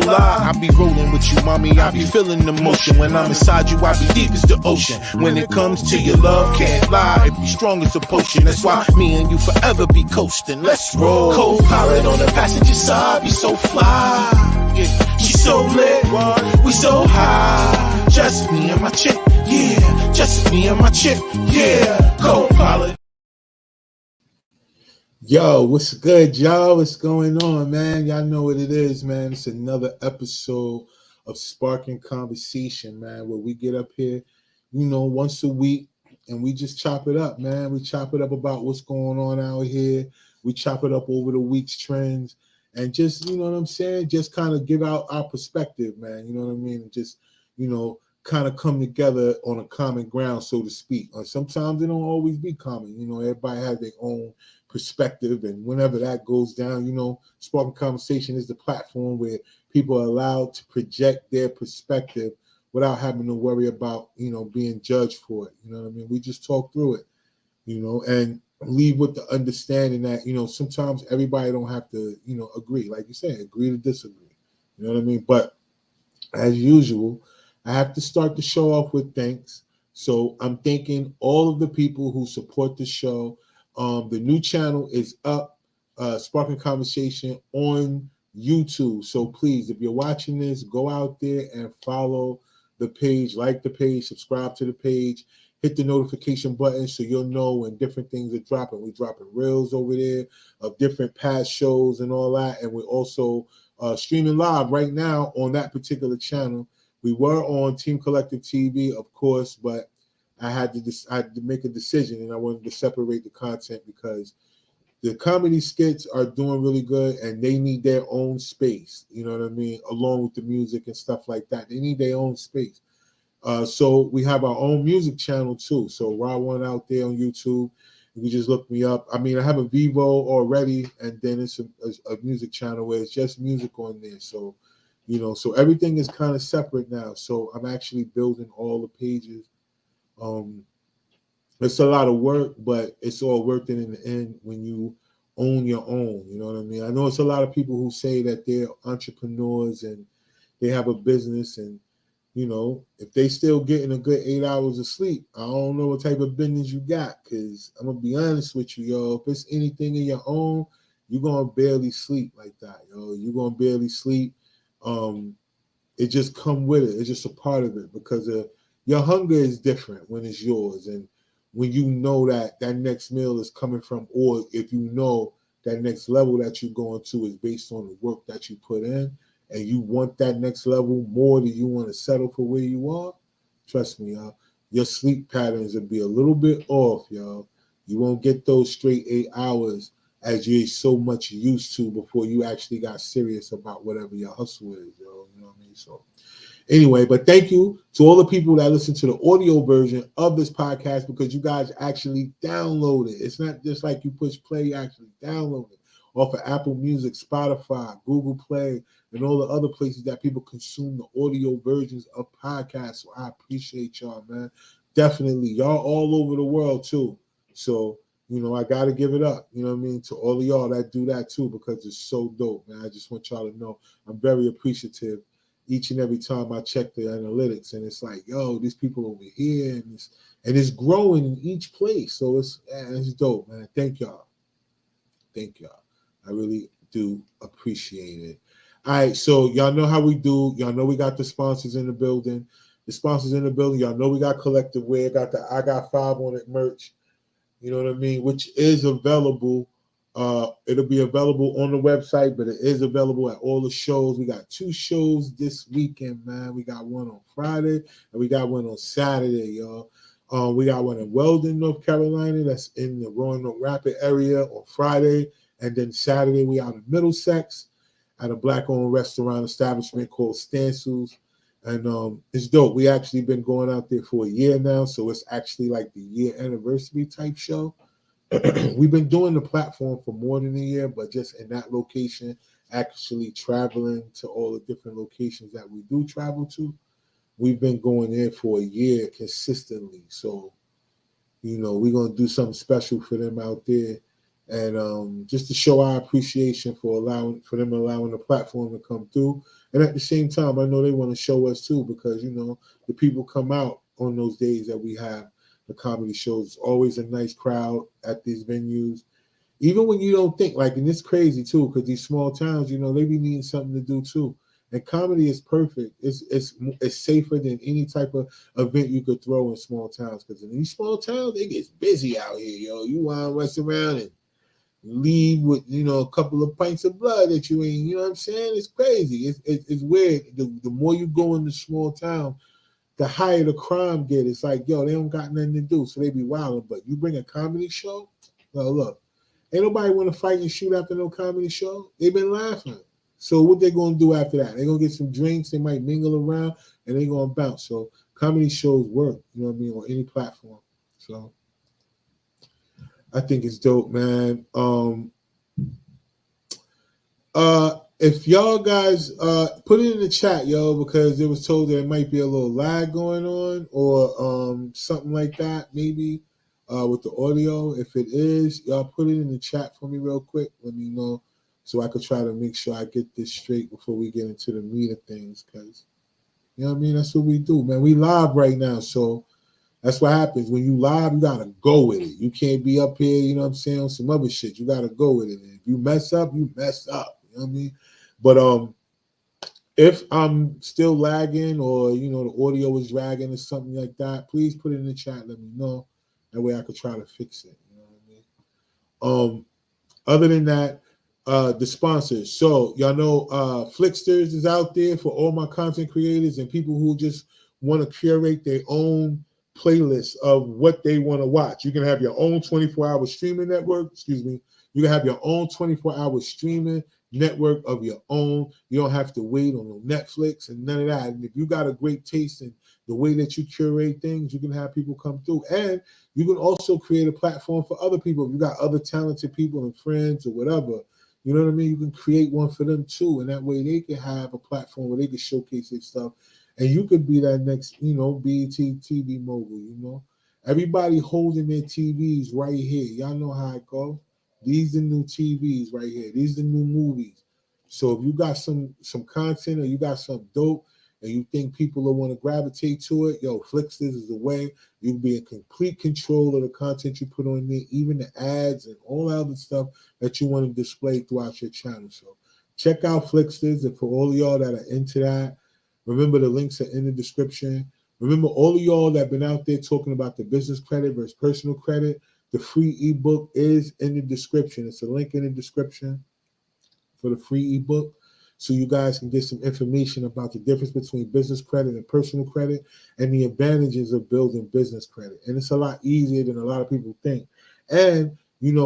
fly. I be rolling with you, mommy, I be feeling the motion. When I'm inside you, I be deep as the ocean. When it comes to your love, can't lie, it be strong as a potion. That's why me and you forever be coasting. Let's roll. Co-pilot on the passenger side, be so fly. Yeah, she so lit, we so high. Just me and my chick, yeah. Just me and my chick, yeah. Co-pilot. Yo, what's good, y'all? What's going on, man? Y'all know what it is, man. It's another episode of Sparking Conversation, man, where we get up here, once a week, and we just chop it up, man. We chop it up about what's going on out here. We chop it up over the week's trends, and just, you know what I'm saying? Just kind of give out our perspective, man. You know what I mean? And just, kind of come together on a common ground, so to speak. Or sometimes it don't always be common. Everybody has their own perspective, and whenever that goes down, Sparking Conversation is the platform where people are allowed to project their perspective without having to worry about, being judged for it. You know what I mean? We just talk through it, and leave with the understanding that, sometimes everybody don't have to, agree. Like you said, agree to disagree. You know what I mean? But as usual, I have to start the show off with thanks. So I'm thanking all of the people who support the show. The new channel is up, Sparking Conversation on YouTube. So please, if you're watching this, go out there and follow the page, like the page, subscribe to the page, hit the notification button so you'll know when different things are dropping. We're dropping reels over there of different past shows and all that. And we're also streaming live right now on that particular channel. We were on Team Collective TV, of course, but I had to make a decision, and I wanted to separate the content because the comedy skits are doing really good, and they need their own space. You know what I mean? Along with the music and stuff like that, they need their own space. So we have our own music channel too. So Raw One out there on YouTube. You can just look me up. I mean, I have a Vivo already, and then it's a music channel where it's just music on there. So, so everything is kind of separate now. So I'm actually building all the pages. It's a lot of work, but it's all worth it in the end when you own your own. You know what I mean? I know it's a lot of people who say that they're entrepreneurs and they have a business, and if they still getting a good 8 hours of sleep, I don't know what type of business you got. Because I'm gonna be honest with you, yo. If it's anything in your own, you're gonna barely sleep like that, yo. You're gonna barely sleep. It just come with it. It's just a part of it because your hunger is different when it's yours, and when you know that next meal is coming from, or if you know that next level that you're going to is based on the work that you put in, and you want that next level more than you want to settle for where you are, trust me, y'all, your sleep patterns will be a little bit off, y'all. You won't get those straight 8 hours as you're so much used to before you actually got serious about whatever your hustle is, yo. You know what I mean? So anyway, but thank you to all the people that listen to the audio version of this podcast, because you guys actually download it. It's not just like you push play, you actually download it off of Apple Music, Spotify, Google Play, and all the other places that people consume the audio versions of podcasts. So I appreciate y'all, man. Definitely. Y'all all over the world too. So, I got to give it up, you know what I mean, to all of y'all that do that too, because it's so dope, man. I just want y'all to know I'm very appreciative each and every time I check the analytics, and it's like, yo, these people over here, and it's growing in each place. So it's dope, man. Thank y'all. I really do appreciate it. All right, so y'all know how we do. Y'all know we got the sponsors in the building. Y'all know we got Collective Wear. Got the I Got 5 on it merch. You know what I mean? Which is available. It'll be available on the website, but it is available at all the shows. We got 2 shows this weekend, man. We got one on Friday and we got one on Saturday, y'all. We got one in Weldon, North Carolina. That's in the Roanoke Rapid area on Friday. And then Saturday, we out in Middlesex at a Black-owned restaurant establishment called Stancil's. And it's dope. We actually been going out there for a year now, so it's actually like the year anniversary type show. We've been doing the platform for more than a year, but just in that location, actually traveling to all the different locations that we do travel to, we've been going in for a year consistently. So, we're going to do something special for them out there. and just to show our appreciation for them allowing the platform to come through. And at the same time, I know they want to show us too, because the people come out on those days that we have the comedy shows. It's always a nice crowd at these venues, even when you don't think, like, and it's crazy too, because these small towns, they be needing something to do too. And comedy is perfect. It's safer than any type of event you could throw in small towns, because in these small towns, it gets busy out here, yo. You want to rush around and leave with a couple of pints of blood that you ain't. You know what I'm saying? It's crazy. It's weird. The more you go in the small town, the higher the crime get. It's like, yo, they don't got nothing to do, so they be wilding. But you bring a comedy show, well, look, ain't nobody want to fight and shoot after no comedy show. They been laughing. So what they gonna do after that? They gonna get some drinks. They might mingle around, and they gonna bounce. So comedy shows work. You know what I mean, on any platform. So I think it's dope, man. If y'all guys put it in the chat, yo, because it was told that it might be a little lag going on, or something like that, maybe with the audio. If it is, y'all put it in the chat for me real quick. Let me know, so I could try to make sure I get this straight before we get into the meat of things. Because you know what I mean, that's what we do, man. We live right now, so that's what happens. When you live, you gotta go with it. You can't be up here, you know what I'm saying, on some other shit. You gotta go with it. If you mess up, you mess up. You know what I mean? But if I'm still lagging, or the audio is dragging or something like that, please put it in the chat. Let me know. That way I could try to fix it. You know what I mean? Other than that, the sponsors. So y'all know Flicksters is out there for all my content creators and people who just want to curate their own playlist of what they want to watch. You can have your own 24-hour streaming network. Excuse me. You can have your own 24-hour streaming network of your own. You don't have to wait on no Netflix and none of that. And if you got a great taste in the way that you curate things, you can have people come through. And you can also create a platform for other people. If you got other talented people and friends or whatever, you know what I mean? You can create one for them too. And that way they can have a platform where they can showcase their stuff. And you could be that next, BET TV mogul, Everybody holding their TVs right here. Y'all know how it go. These are new TVs right here. These are new movies. So if you got some content, or you got some dope, and you think people will want to gravitate to it, yo, Flicksters is the way. You can be in complete control of the content you put on there, even the ads and all that other stuff that you want to display throughout your channel. So check out Flicksters. And for all of y'all that are into that, remember the links are in the description. Remember, all of y'all that have been out there talking about the business credit versus personal credit, the free ebook is in the description. It's a link in the description for the free ebook, so you guys can get some information about the difference between business credit and personal credit and the advantages of building business credit. And it's a lot easier than a lot of people think. And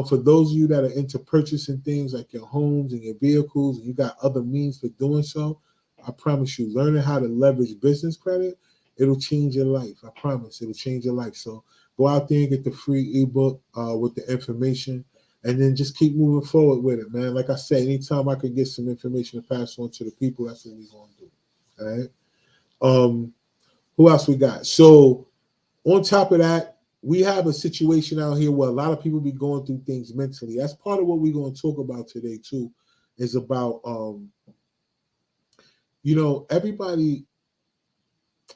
for those of you that are into purchasing things like your homes and your vehicles, and you got other means for doing so, I promise you, learning how to leverage business credit, it'll change your life. I promise, it'll change your life. So go out there and get the free ebook with the information, and then just keep moving forward with it, man. Like I said, anytime I could get some information to pass on to the people, that's what we're going to do. All right. Who else we got? So on top of that, we have a situation out here where a lot of people be going through things mentally. That's part of what we're going to talk about today too, is about, everybody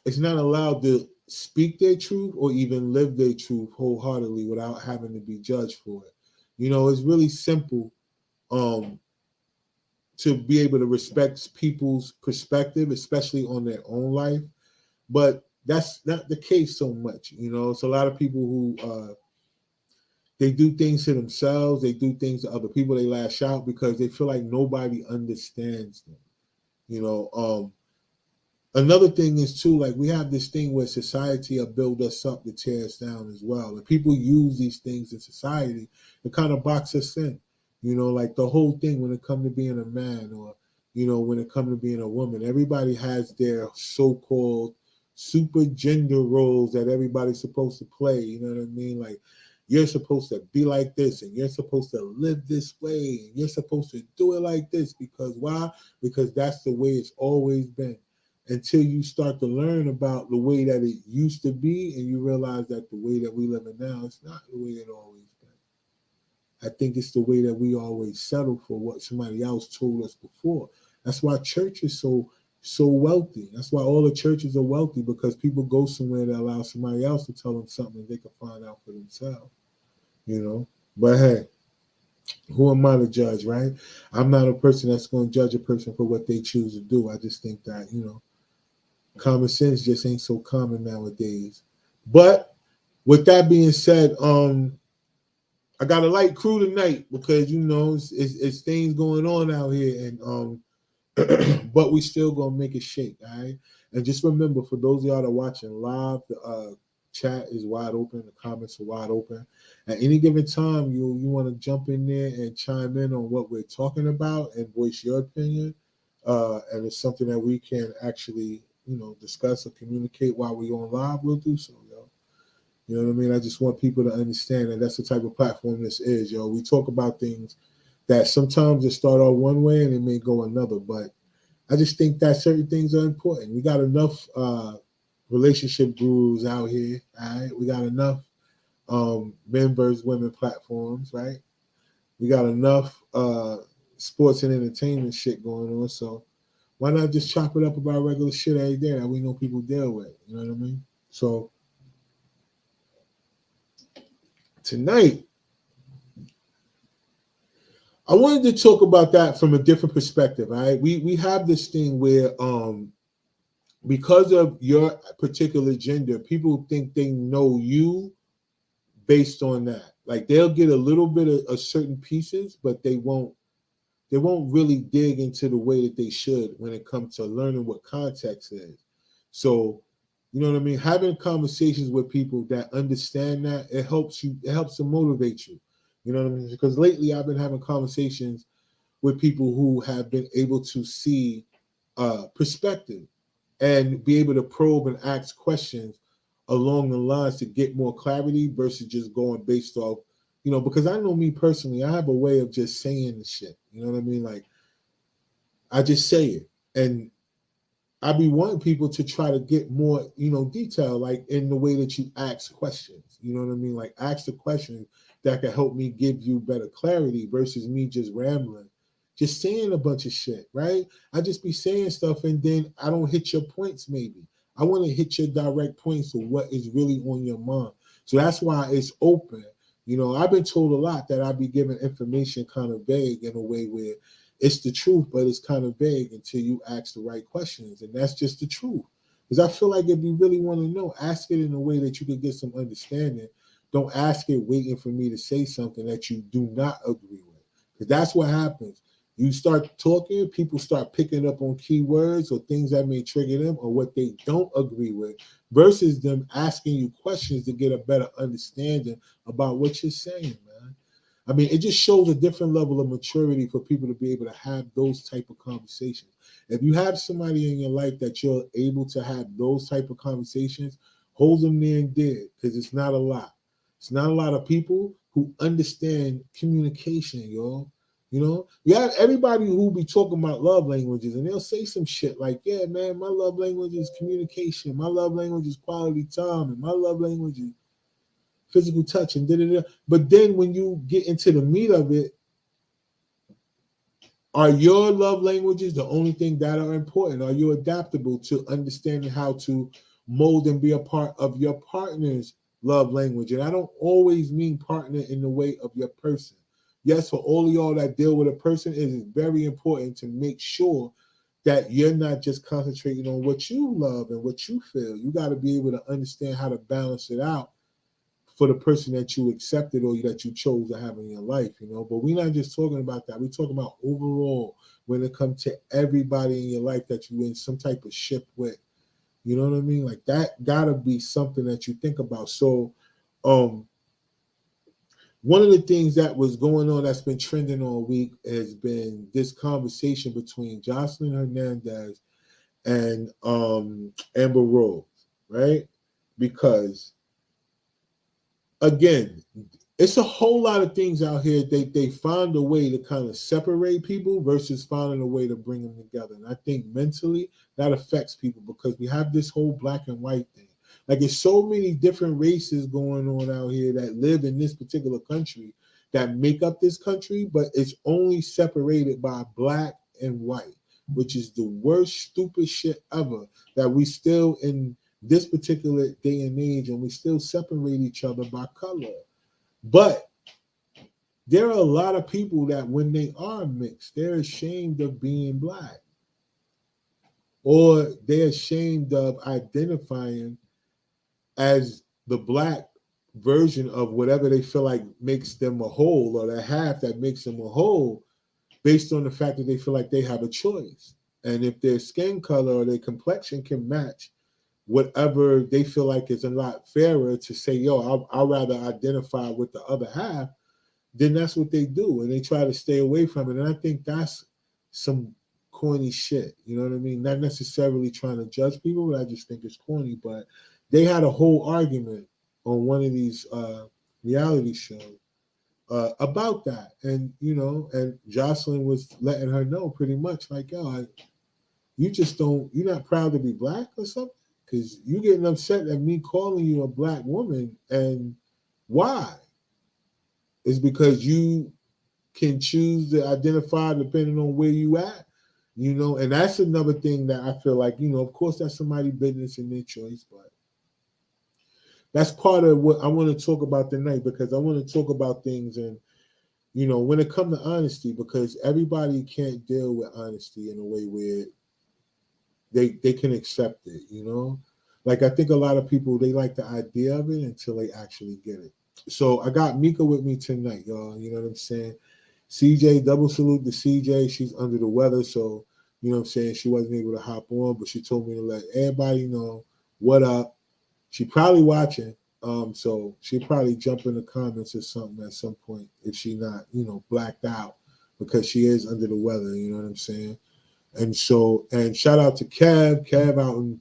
is not allowed to speak their truth or even live their truth wholeheartedly without having to be judged for it. It's really simple to be able to respect people's perspective, especially on their own life. But that's not the case so much. It's a lot of people who they do things to themselves, they do things to other people, they lash out because they feel like nobody understands them. Another thing is too, like, we have this thing where society will build us up to tear us down as well. And people use these things in society to kind of box us in, like the whole thing when it comes to being a man, or, when it comes to being a woman. Everybody has their so-called super gender roles that everybody's supposed to play. You know what I mean? Like, you're supposed to be like this, and you're supposed to live this way, and you're supposed to do it like this. Because why? Because that's the way it's always been. Until you start to learn about the way that it used to be, and you realize that the way that we live in now, it's not the way it always been. I think it's the way that we always settle for what somebody else told us before. That's why church is so wealthy. That's why all the churches are wealthy, because people go somewhere that allows somebody else to tell them something they can find out for themselves. You know, but hey, who am I to judge, right? I'm not a person that's going to judge a person for what they choose to do. I just think that, common sense just ain't so common nowadays. But with that being said, I got a light crew tonight because it's things going on out here, and but we still gonna make it shake, all right? And just remember, for those of y'all that are watching live, the chat is wide open, the comments are wide open. At any given time, you want to jump in there and chime in on what we're talking about and voice your opinion. And it's something that we can actually, discuss or communicate while we're on live, we'll do so, yo. You know what I mean? I just want people to understand that that's the type of platform this is, yo. We talk about things that sometimes it start off one way and it may go another, but I just think that certain things are important. We got enough relationship gurus out here, all right? We got enough men versus women platforms, right? We got enough sports and entertainment shit going on, so why not just chop it up about regular shit every day that we know people deal with? You know what I mean? So tonight, I wanted to talk about that from a different perspective. All right, we have this thing where because of your particular gender, people think they know you based on that. Like they'll get a little bit of certain pieces, but they won't really dig into the way that they should when it comes to learning what context is. So, you know what I mean? Having conversations with people that understand that, it helps to motivate you. You know what I mean? Because lately I've been having conversations with people who have been able to see perspective and be able to probe and ask questions along the lines to get more clarity versus just going based off, because I know me personally, I have a way of just saying the shit. You know what I mean? Like I just say it. And I be wanting people to try to get more, detail, like in the way that you ask questions. You know what I mean? Like ask the questions that can help me give you better clarity versus me just rambling, just saying a bunch of shit, right? I just be saying stuff and then I don't hit your points maybe. I want to hit your direct points of what is really on your mind. So that's why it's open. I've been told a lot that I be giving information kind of vague in a way where it's the truth, but it's kind of vague until you ask the right questions. And that's just the truth. Because I feel like if you really want to know, ask it in a way that you can get some understanding. Don't ask it waiting for me to say something that you do not agree with. Because that's what happens. You start talking, people start picking up on keywords or things that may trigger them or what they don't agree with, versus them asking you questions to get a better understanding about what you're saying, man. I mean, it just shows a different level of maturity for people to be able to have those type of conversations. If you have somebody in your life that you're able to have those type of conversations, hold them there and dear, because it's not a lot. It's not a lot of people who understand communication, y'all. You have everybody who be talking about love languages, and they'll say some shit like, "Yeah, man, my love language is communication. My love language is quality time, and my love language is physical touch." And da-da-da. But then when you get into the meat of it, are your love languages the only thing that are important? Are you adaptable to understanding how to mold and be a part of your partner's love language? And I don't always mean partner in the way of your person. Yes, for all of y'all that deal with a person, it is very important to make sure that you're not just concentrating on what you love and what you feel. You got to be able to understand how to balance it out for the person that you accepted or that you chose to have in your life, But we're not just talking about that. We're talking about overall when it comes to everybody in your life that you're in some type of ship with. You know what I mean? Like that gotta be something that you think about. So one of the things that was going on that's been trending all week has been this conversation between Jocelyn Hernandez and Amber Rose, right? Because again, it's a whole lot of things out here. They find a way to kind of separate people versus finding a way to bring them together. And I think mentally that affects people because we have this whole black and white thing. Like there's so many different races going on out here that live in this particular country that make up this country, but it's only separated by black and white, which is the worst stupid shit ever. That we still in this particular day and age, and we still separate each other by color. But there are a lot of people that when they are mixed, they're ashamed of being black, or they're ashamed of identifying as the black version of whatever they feel like makes them a whole, or the half that makes them a whole, based on the fact that they feel like they have a choice. And if their skin color or their complexion can match whatever they feel like is a lot fairer to say, yo, I'll rather identify with the other half, then that's what they do. And they try to stay away from it. And I think that's some corny shit. You know what I mean? Not necessarily trying to judge people, but I just think it's corny. But they had a whole argument on one of these reality shows about that. And, you know, and Jocelyn was letting her know pretty much like, yo, you just don't, you're not proud to be black or something? Because you getting upset at me calling you a black woman. And why? It's because you can choose to identify depending on where you at, you know, and that's another thing that I feel like, you know, of course that's somebody's business and their choice, but that's part of what I want to talk about tonight, because I want to talk about things and, you know, when it comes to honesty, because everybody can't deal with honesty in a way where they can accept it, you know? Like I think a lot of people, they like the idea of it until they actually get it. So I got Mika with me tonight, y'all. You know what I'm saying? CJ, double salute to CJ. She's under the weather, so you know what I'm saying, she wasn't able to hop on, but she told me to let everybody know what up. She probably watching, so she'll probably jump in the comments or something at some point if she not, you know, blacked out, because she is under the weather. You know what I'm saying? And so, and shout out to Kev out in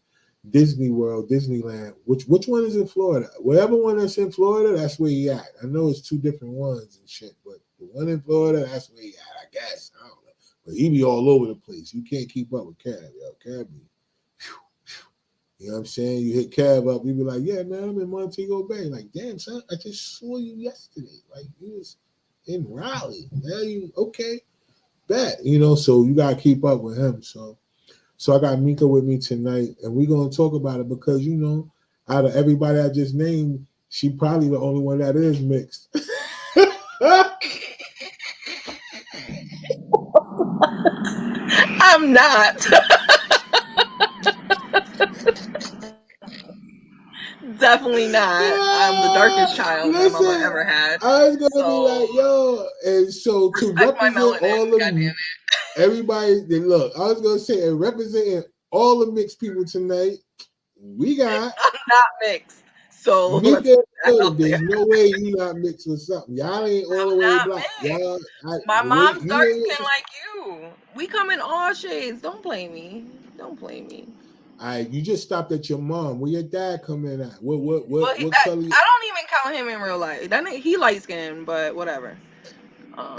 Disney World, Disneyland. Which one is in Florida? Whatever one that's in Florida, that's where he at. I know it's two different ones and shit, but the one in Florida, that's where he at, I guess. I don't know. But he be all over the place. You can't keep up with Kev, yo. Kev be, you know what I'm saying? You hit Kev up, you be like, yeah, man, I'm in Montego Bay. Like, damn, son, I just saw you yesterday. Like, you was in Raleigh. Now you, okay, bet. You know, so you got to keep up with him. So I got Mika with me tonight, and we're going to talk about it because, you know, out of everybody I just named, she probably the only one that is mixed. I'm not. Definitely not. I'm the darkest child my mama Listen, ever had. I was gonna be So like, yo, and so to respect my represent all melanin. of God damn them, it. everybody, then look, I was gonna say, and representing all the mixed people tonight, we got I'm not mixed. So let's Mika. put that out There's there. no way you not mixed with something. Y'all ain't all I'm the way not black. Y'all, mixed. My the way mom's you dark ain't. skin like you. We come in all shades. Don't blame me. Don't blame me. You just stopped at your mom. Where your dad come in at? Well, What color? I don't even count him in real life. He light skinned, but whatever. I'm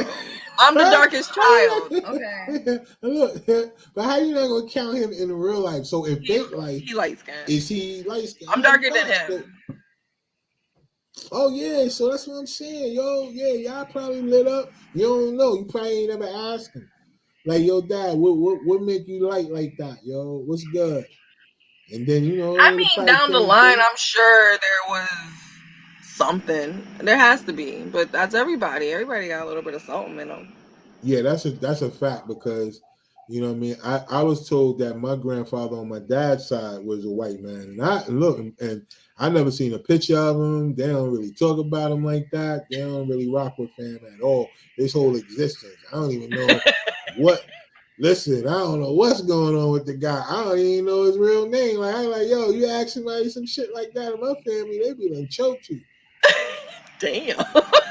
the Huh? darkest How child. you Okay. not, look, but how you not gonna count him in real life? So in He fake life, he light skinned. is he light skinned? I'm All right, darker than bet. So, him. oh yeah, so that's what I'm saying, yo. Yeah, y'all probably lit up. You don't know. You probably ain't ever asked him. Like, yo, dad, what make you like that, yo? What's good? And then you know I it'll mean, probably down the came line, through. I'm sure there was something. There has to be, but that's everybody. Everybody got a little bit of something in them. Yeah, that's a fact because you know what I mean. I was told that my grandfather on my dad's side was a white man, and I look and I never seen a picture of him. They don't really talk about him like that. They don't really rock with him at all. His whole existence, I don't even know what. Listen, I don't know what's going on with the guy. I don't even know his real name. Like I'm like, yo, you ask somebody some shit like that in my family, they be done choked you. Damn.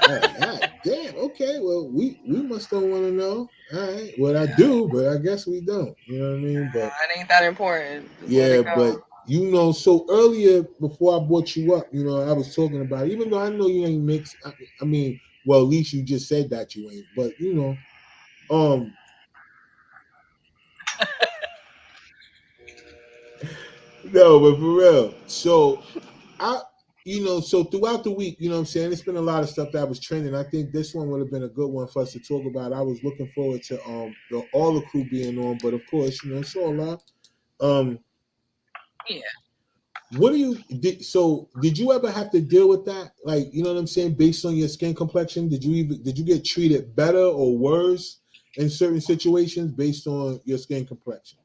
Like, God damn. Okay, well, we must don't want to know. All right, well, I do, but I guess we don't. You know what I mean? But It ain't that important. Just let yeah, it go. but you know, so earlier before I brought you up, you know, I was talking about even though I know you ain't mixed. I mean, well, at least you just said that you ain't. But you know, um, no, but for real. So I so throughout the week, you know what I'm saying, it's been a lot of stuff that was trending. I think this one would have been a good one for us to talk about. I was looking forward to all the crew being on, but of course, it's all lot. Yeah. What do you did? So, did you ever have to deal with that? Like, you know what I'm saying? Based on your skin complexion, did you get treated better or worse in certain situations based on your skin complexion?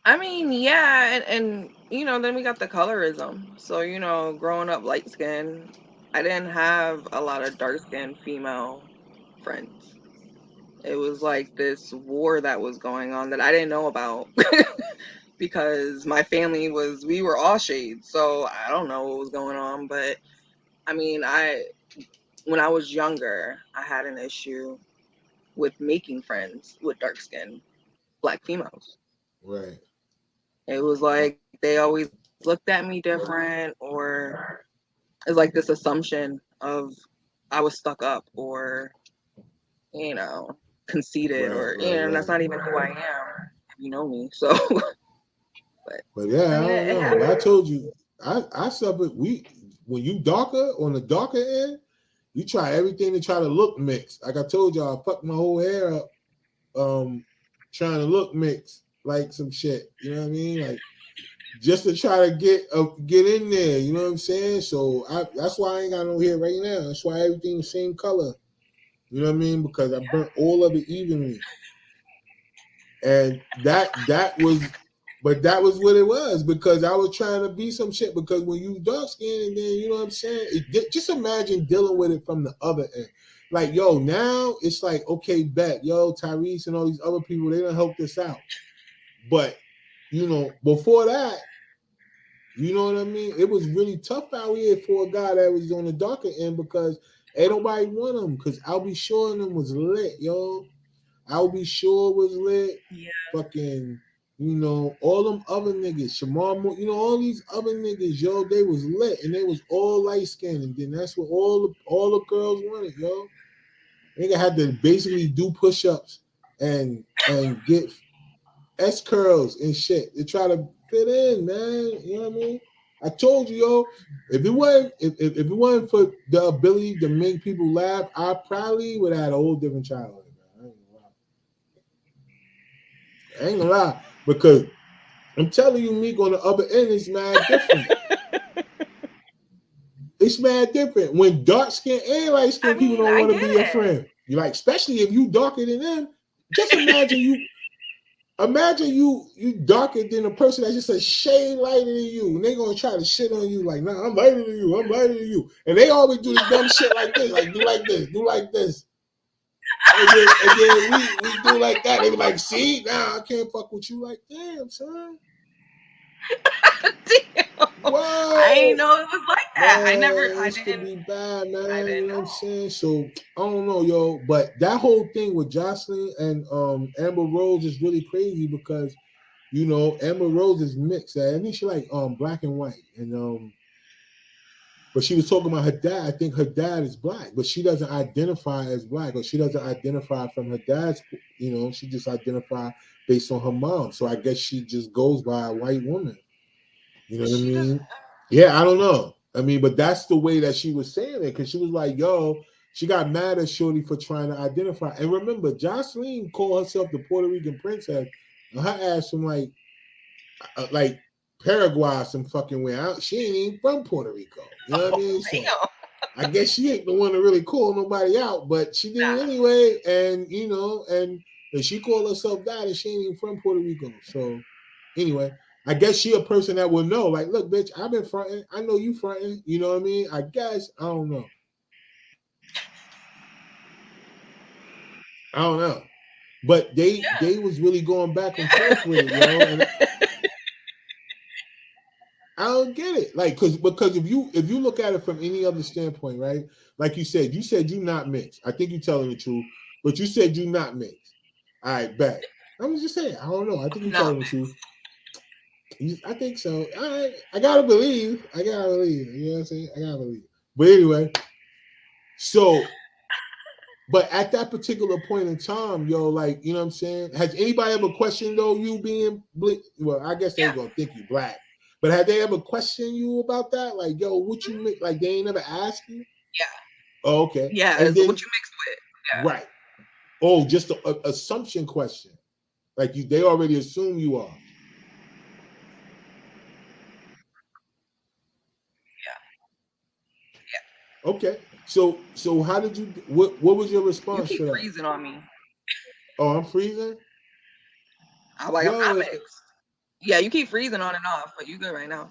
I mean, yeah, and then we got the colorism. So, growing up light skinned, I didn't have a lot of dark skinned female friends. It was like this war that was going on that I didn't know about because my family we were all shades. So I don't know what was going on. But I mean, when I was younger, I had an issue with making friends with dark skinned Black females. Right. It was like they always looked at me different, or it's like this assumption of I was stuck up or, conceited, or, and that's Right. not even who I am, if you know me. So, But yeah, I I mean, don't it know. But I happened. told you, I suffered. When you darker on the darker end, you try everything to try to look mixed. Like I told you, I fucked my whole hair up, trying to look mixed, like some shit. You know what I mean? Like just to try to get in there. You know what I'm saying? So that's why I ain't got no hair right now. That's why everything the same color. You know what I mean? Because I burnt all of it evenly, and that was what it was, because I was trying to be some shit. Because when you dark skin, and then you know what I'm saying, just imagine dealing with it from the other end. Like, yo, now it's like, okay, bet, yo, Tyrese and all these other people, they don't help this out. But before that, you know what I mean? It was really tough out here for a guy that was on the darker end, because ain't nobody want him. Because I'll be sure them was lit, yo. I'll be sure was lit. Yeah. Fucking, all them other niggas, Shamar Moore, all these other niggas, yo, they was lit, and they was all light skinned, and then that's what all the girls wanted, yo. Nigga had to basically do push ups and get S curls and shit to try to fit in, man. You know what I mean? I told you, yo, if it wasn't for the ability to make people laugh, I probably would have had a whole different childhood, man. I ain't gonna lie. Because I'm telling you, Meek, on the other end is mad different. It's mad different. When dark skin and light skin people don't I want to get be your it. friend. You like, especially if you darker than them. Just imagine you darker than a person that's just a shade lighter than you, and they gonna try to shit on you like, nah, I'm lighter than you, and they always do the dumb shit like this, like do like this, and then we do like that. They be like, see, nah, I can't fuck with you. Like, damn, son. Damn. I Whoa, ain't know it was like that. man, I this could didn't, be bad, I man. You didn't know what I'm know. saying? So I don't know, yo, but that whole thing with Jocelyn and Amber Rose is really crazy, because Amber Rose is mixed. I think she like black and white, and but she was talking about her dad. I think her dad is black, but she doesn't identify as black, or she doesn't identify from her dad's. She just identify based on her mom. So I guess she just goes by a white woman. You know what I She doesn't. mean? Yeah, I don't know. I mean, but that's the way that she was saying it, because she was like, yo, she got mad at Shorty for trying to identify. And remember, Jocelyn called herself the Puerto Rican princess, and her ass from like Paraguay, some fucking way out. She ain't even from Puerto Rico. You know what I mean? So Damn. I guess she ain't the one to really call nobody out, but she did it Nah. anyway. And and she called herself that, and she ain't even from Puerto Rico. So anyway, I guess she a person that will know. Like, look, bitch, I've been fronting. I know you fronting. You know what I mean? I guess I don't know. I don't know. But they was really going back and forth with it, yo. And I don't get it. Like, because if you look at it from any other standpoint, right? Like you said you not mixed. I think you're telling the truth, but you said you not mixed. All right, bet. I'm just saying, I don't know. I think you're No. telling the truth. I think so. All right. I gotta believe. You know what I'm saying? I gotta believe. But anyway, so but at that particular point in time, yo, like, you know what I'm saying? Has anybody ever questioned though you being well, I guess they Yeah. gonna think you black. But had they ever questioned you about that? Like, yo, what you make? Like, they ain't never asked you? Yeah. Oh, okay. Yeah. And So then, what you mixed with? Yeah. right. Oh, just a assumption question. Like they already assume you are. Yeah. Okay. So how did you? What was your You response keep to that? freezing on me. Oh, I'm freezing. I'm like, I'm Yo, not mixed. Yeah, you keep freezing on and off, but you good right now.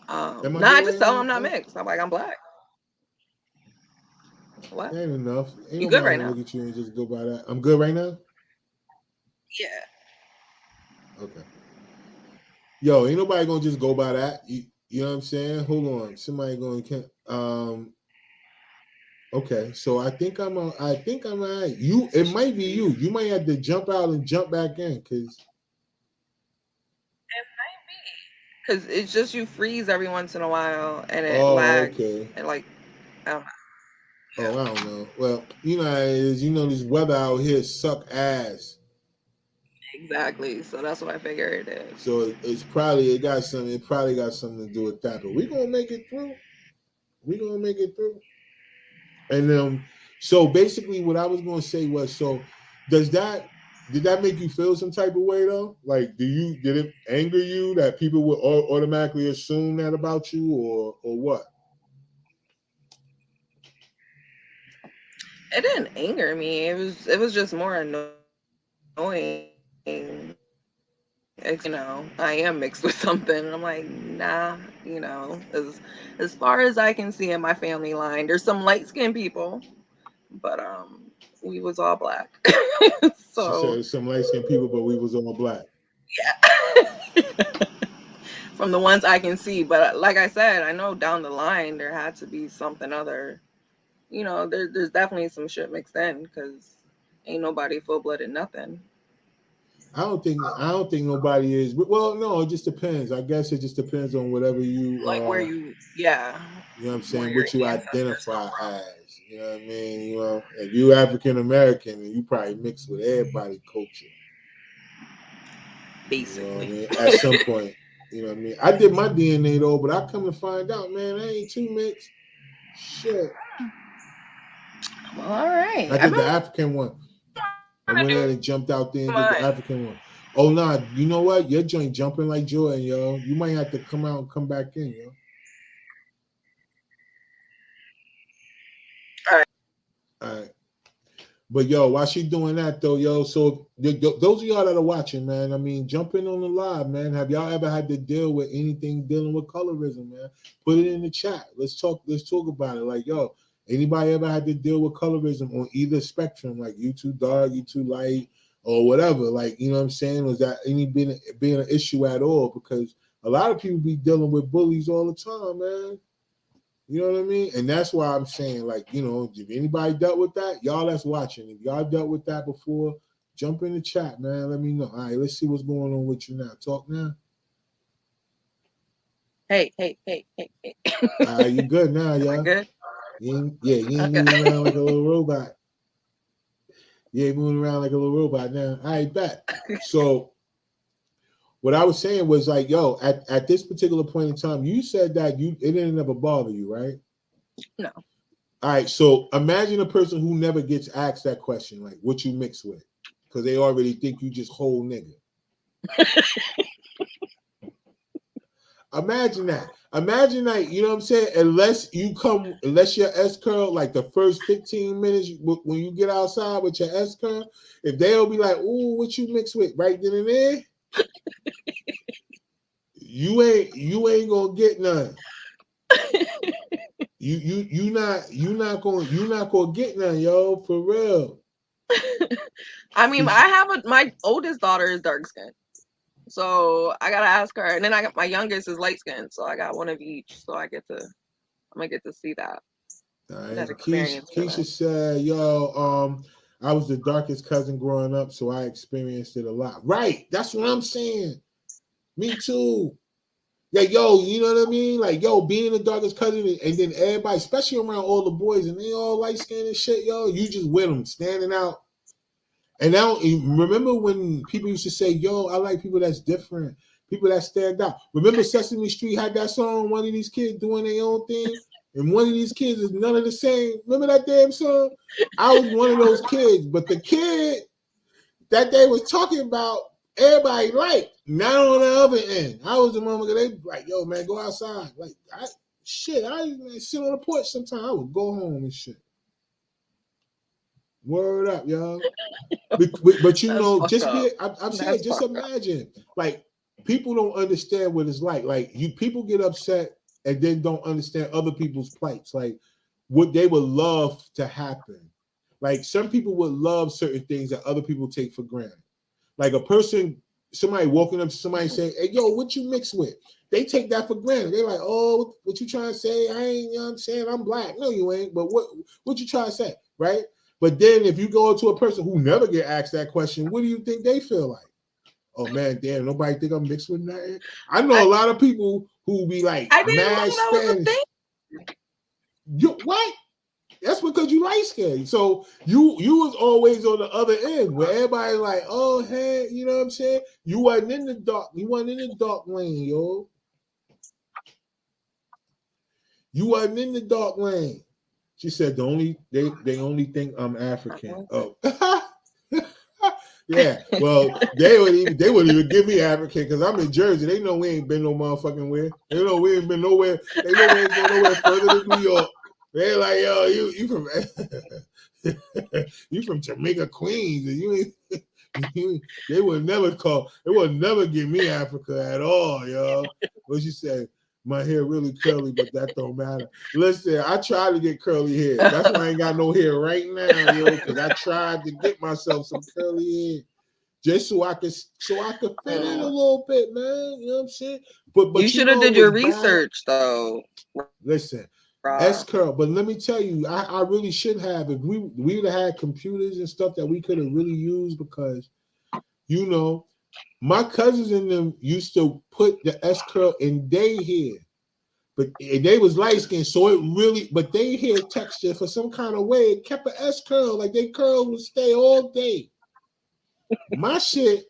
am I Nah, I good just right tell them now? I'm not mixed. I'm like, I'm black. What? Ain't enough. Ain't You good nobody right gonna now? look at you and just go by that. I'm good right now. Yeah. Okay. Yo, ain't nobody gonna just go by that. You know what I'm saying? Hold on. Somebody going to okay, so I think I'm all right. You it might be you. You might have to jump out and jump back in because It might be. Because it's just you freeze every once in a while and it oh lags. okay. And like, I don't know. Oh, Yeah. I don't know. Well, you know how it is. You know this weather out here suck ass. Exactly. So that's what I figured it is. So it's probably it probably got something to do with that. But we gonna make it through. We gonna make it through. And so basically what I was gonna say was does that did that make you feel some type of way though? Like did it anger you that people would automatically assume that about you or what? It didn't anger me. It was just more annoying. I am mixed with something. And I'm like, nah, as far as I can see in my family line, there's some light skinned people, but we was all black. She So said some light skinned people, but we was all black. yeah. From the ones I can see. But like I said, I know down the line there had to be something other. There's definitely some shit mixed in because ain't nobody full blooded nothing. I don't think nobody is. Well, no, it just depends. I guess it just depends on whatever you Like where yeah, you know what I'm where saying, your what you ancestors come identify from, as. You know what I mean? You know, if you African American, you probably mix with everybody culture. You know what I basically. mean? At some point, you know what I mean? I did my DNA though, but I come to find out, man, I ain't too mixed. Shit. Well, all right. I I've did been the African one. I wanting went to ahead do and jumped out there and did the mine. African one. Oh nah, you know what? Your joint jumping like Jordan, yo. You might have to come out and come back in, yo. All right. All right. But yo, while she doing that though, yo, so those of y'all that are watching, man, I mean, jump in on the live, man. Have y'all ever had to deal with anything dealing with colorism, man? Put it in the chat. Let's talk about it. Like, yo, anybody ever had to deal with colorism on either spectrum, like you too dark, you too light, or whatever? Like, you know what I'm saying? Was that being an issue at all? Because a lot of people be dealing with bullies all the time, man. You know what I mean? And that's why I'm saying, like, you know, if anybody dealt with that, y'all that's watching, if y'all dealt with that before, jump in the chat, man. Let me know. All right, let's see what's going on with you now. Talk now. Hey. All right, you good now, Am I y'all? good? You ain't Okay. moving around like a little robot. You ain't moving around like a little robot now. All right, bet. So what I was saying was like, yo, at this particular point in time, you said that it didn't ever bother you, right? No. All right, so imagine a person who never gets asked that question, like what you mix with, because they already think you just whole nigga. Imagine that. Imagine that, you know what I'm saying? Unless your S curl, like the first 15 minutes when you get outside with your S curl, if they'll be like, ooh, what you mix with right then and there, you ain't gonna get none. You not gonna get none, yo, for real. I mean, my oldest daughter is dark skinned. So I gotta ask her. And then I got my youngest is light skinned, so I got one of each. So I'm gonna get to see that. All right. That experience for Keisha them. said, yo, I was the darkest cousin growing up, so I experienced it a lot. Right. That's what I'm saying. Me too. Yeah, yo, you know what I mean? Like, yo, being the darkest cousin, and then everybody, especially around all the boys, and they all light skinned and shit, yo, you just with them, standing out. And now, remember when people used to say, yo, I like people that's different. People that stand out. Remember Sesame Street had that song, one of these kids doing their own thing, and one of these kids is none of the same. Remember that damn song? I was one of those kids, but the kid that they was talking about, everybody liked. Not on the other end. I was the motherfucker, they like, yo, man, go outside. Like, I sit on the porch sometimes. I would go home and shit. Word up, y'all. But you know, just be, I'm saying, just imagine, like, people don't understand what it's like. Like, people get upset and then don't understand other people's plights. Like, what they would love to happen. Like, some people would love certain things that other people take for granted. Like a person, somebody walking up to somebody saying, hey, yo, what you mix with? They take that for granted. They're like, oh, what you trying to say? I ain't, you know what I'm saying? I'm black. No, you ain't. But what you trying to say, right? But then if you go to a person who never get asked that question, what do you think they feel like? Oh, man, damn, nobody think I'm mixed with that. I know a lot of people who be like, I didn't know that was a thing. You, what? That's because you light skinned. So you was always on the other end where everybody's like, oh, hey, you know what I'm saying? You wasn't in the dark. You wasn't in the dark lane, yo. You wasn't in the dark lane. She said they only think I'm African. Oh. Yeah. Well, they wouldn't even give me African because I'm in Jersey. They know we ain't been no motherfucking where. They know we ain't been nowhere. They know we ain't been nowhere further than New York. They're like, yo, you from you from Jamaica, Queens, and they would never give me Africa at all, yo. What she said, my hair really curly, but that don't matter. Listen, I tried to get curly hair. That's why I ain't got no hair right now, yo, because I tried to get myself some curly hair. Just so I could fit in a little bit, man. You know what I'm saying? But you should have did your research, though. Listen. S-curl, but let me tell you, I really should have. If we would have had computers and stuff that we could have really used, because, you know, my cousins and them used to put the S-curl in their hair, but they was light skinned, so it really, but they hair texture for some kind of way, it kept an S-curl, like they curl would stay all day. My shit,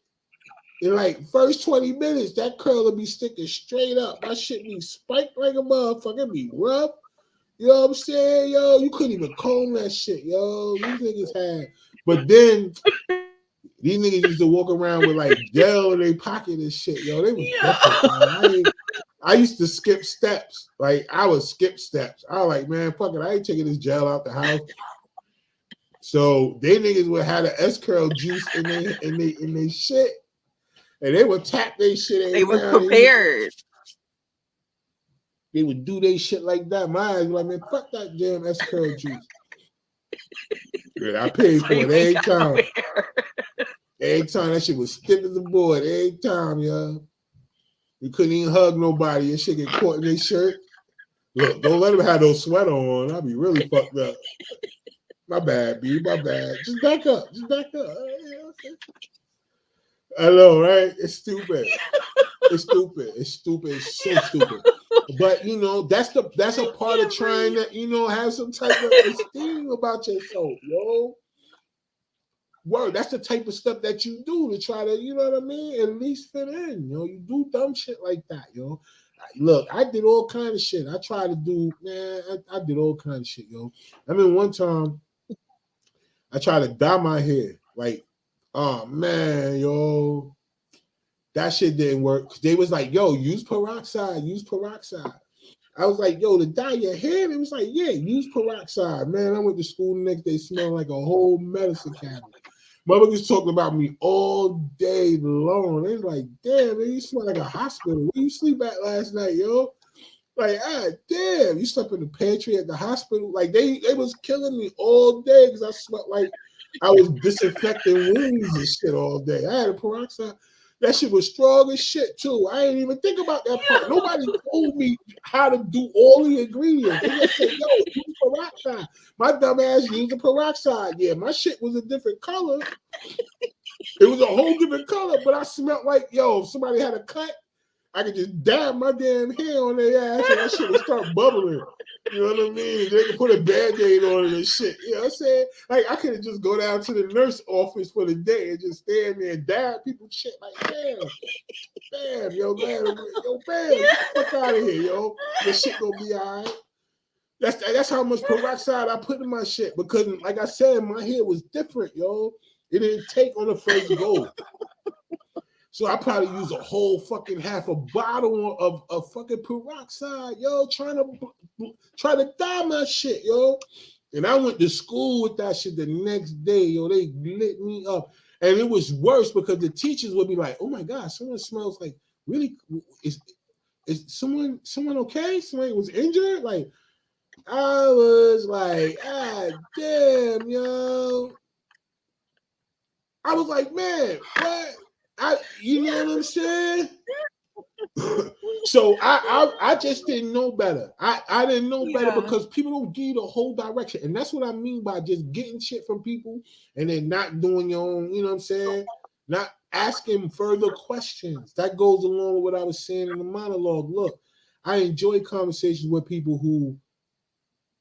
in like first 20 minutes, that curl would be sticking straight up. My shit be spiked like a motherfucker, it be rough. You know what I'm saying, yo? You couldn't even comb that shit, yo. These niggas had, but then these niggas used to walk around with like gel in their pocket and shit, yo. They was different, man. I used to skip steps. Like, I would skip steps. I was like, man, fuck it, I ain't taking this gel out the house. So they niggas would have the S-curl juice in their shit, and they would tap their shit. They was prepared. They would do their shit like that. My eyes were like, man, fuck that damn S-curl juice. Yeah, I paid for it every time. Every time that shit was stiff as a board. Every time, yo. You couldn't even hug nobody. Your shit get caught in their shirt. Look, don't let them have those sweater on. I'll be really fucked up. My bad, B. My bad. Just back up. I know, right? It's stupid. It's so stupid. But you know, that's a part of trying to, you know, have some type of esteem about yourself, yo. Word, that's the type of stuff that you do to try to, you know what I mean, at least fit in. You know, you do dumb shit like that, yo. Look, I did all kind of shit. I tried to do, man, I did all kind of shit, yo. I mean, one time I tried to dye my hair. Like, oh man, yo. That shit didn't work. They was like, yo, use peroxide. I was like, yo, to dye your hair? It was like, yeah, use peroxide. Man, I went to school the next day smelling like a whole medicine cabinet. Motherfuckers talking about me all day long. They was like, damn, man, you smell like a hospital. Where you sleep at last night, yo? Like, damn, you slept in the pantry at the hospital. Like, they was killing me all day because I smelled like I was disinfecting wounds and shit all day. I had a peroxide. That shit was strong as shit too. I didn't even think about that part. Nobody told me how to do all the ingredients. They just said, yo, use peroxide. My dumb ass used the peroxide. Yeah, my shit was a different color. It was a whole different color, but I smelled like, yo, if somebody had a cut, I could just dab my damn hair on their ass and that shit would start bubbling. You know what I mean? They can put a Band-Aid on it and shit. You know what I'm saying? Like, I could just go down to the nurse office for the day and just stand there and dab people shit. Like, bam, yo, bam, get the fuck out of here, yo. This shit gonna be all right. That's how much peroxide I put in my shit because, like I said, my hair was different, yo. It didn't take on the first go. So I probably use a whole fucking half a bottle of fucking peroxide, yo, trying to dye my shit, yo. And I went to school with that shit the next day, yo. They lit me up. And it was worse because the teachers would be like, oh my God, someone smells like really, is someone okay? Somebody was injured? Like, I was like, ah, damn, yo. I was like, man, what? You know what I'm saying? So I just didn't know better. I didn't know better because people don't give you the whole direction. And that's what I mean by just getting shit from people and then not doing your own, you know what I'm saying? Not asking further questions. That goes along with what I was saying in the monologue. Look, I enjoy conversations with people who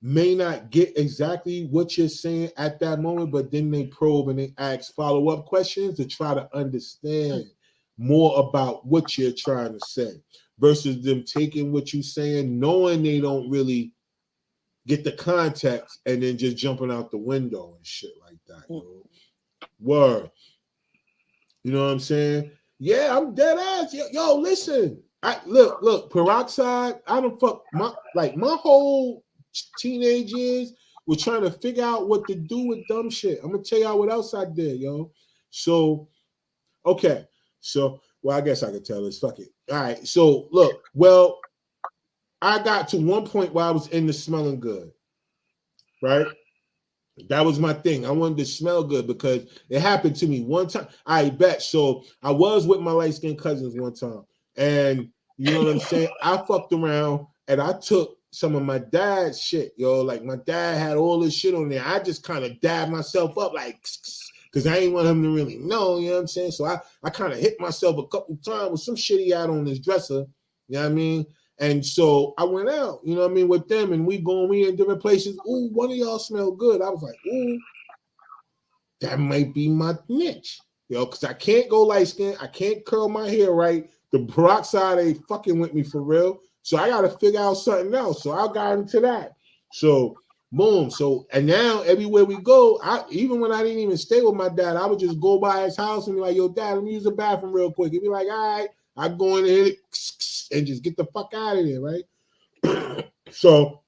may not get exactly what you're saying at that moment, but then they probe and they ask follow-up questions to try to understand more about what you're trying to say versus them taking what you're saying, knowing they don't really get the context and then just jumping out the window and shit like that. Yo. Word. You know what I'm saying? Yeah, I'm dead ass. Yo, listen. Look, peroxide, I don't fuck my whole teenage years were trying to figure out what to do with dumb shit. I'm gonna tell y'all what else I did, yo. So, okay. So, well, I guess I could tell this. Fuck it. All right. So, look, well, I got to one point where I was into smelling good, right? That was my thing. I wanted to smell good because it happened to me one time. I bet. So, I was with my light-skinned cousins one time, and you know what I'm saying? I fucked around and I took some of my dad's shit, yo. Like my dad had all this shit on there. I just kind of dabbed myself up, like, because I ain't want him to really know, you know what I'm saying? So I kind of hit myself a couple times with some shit he had on his dresser, you know what I mean? And so I went out, you know what I mean, with them, and we in different places. Ooh, one of y'all smell good. I was like, ooh, that might be my niche, yo, because I can't go light skin. I can't curl my hair right. The peroxide ain't fucking with me for real. So I got to figure out something else. So I got into that. So boom. So, and now everywhere we go, even when I didn't even stay with my dad, I would just go by his house and be like, yo, dad, let me use the bathroom real quick. He'd be like, all right, I go in there and just get the fuck out of there, right? So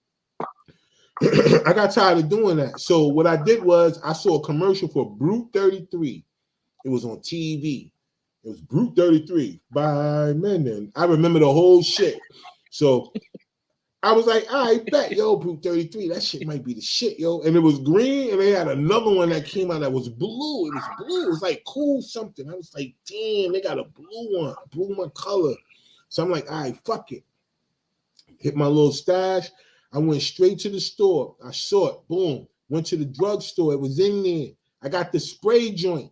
I got tired of doing that. So what I did was I saw a commercial for Brute 33. It was on TV. It was Brute 33 by Menon. I remember the whole shit. So I was like, I bet, yo, Brute 33, that shit might be the shit, yo. And it was green, and they had another one that came out that was blue. It was blue. It was like cool something. I was like, damn, they got a blue one, blue my color. So I'm like, all right, fuck it. Hit my little stash. I went straight to the store. I saw it. Boom. Went to the drugstore. It was in there. I got the spray joint.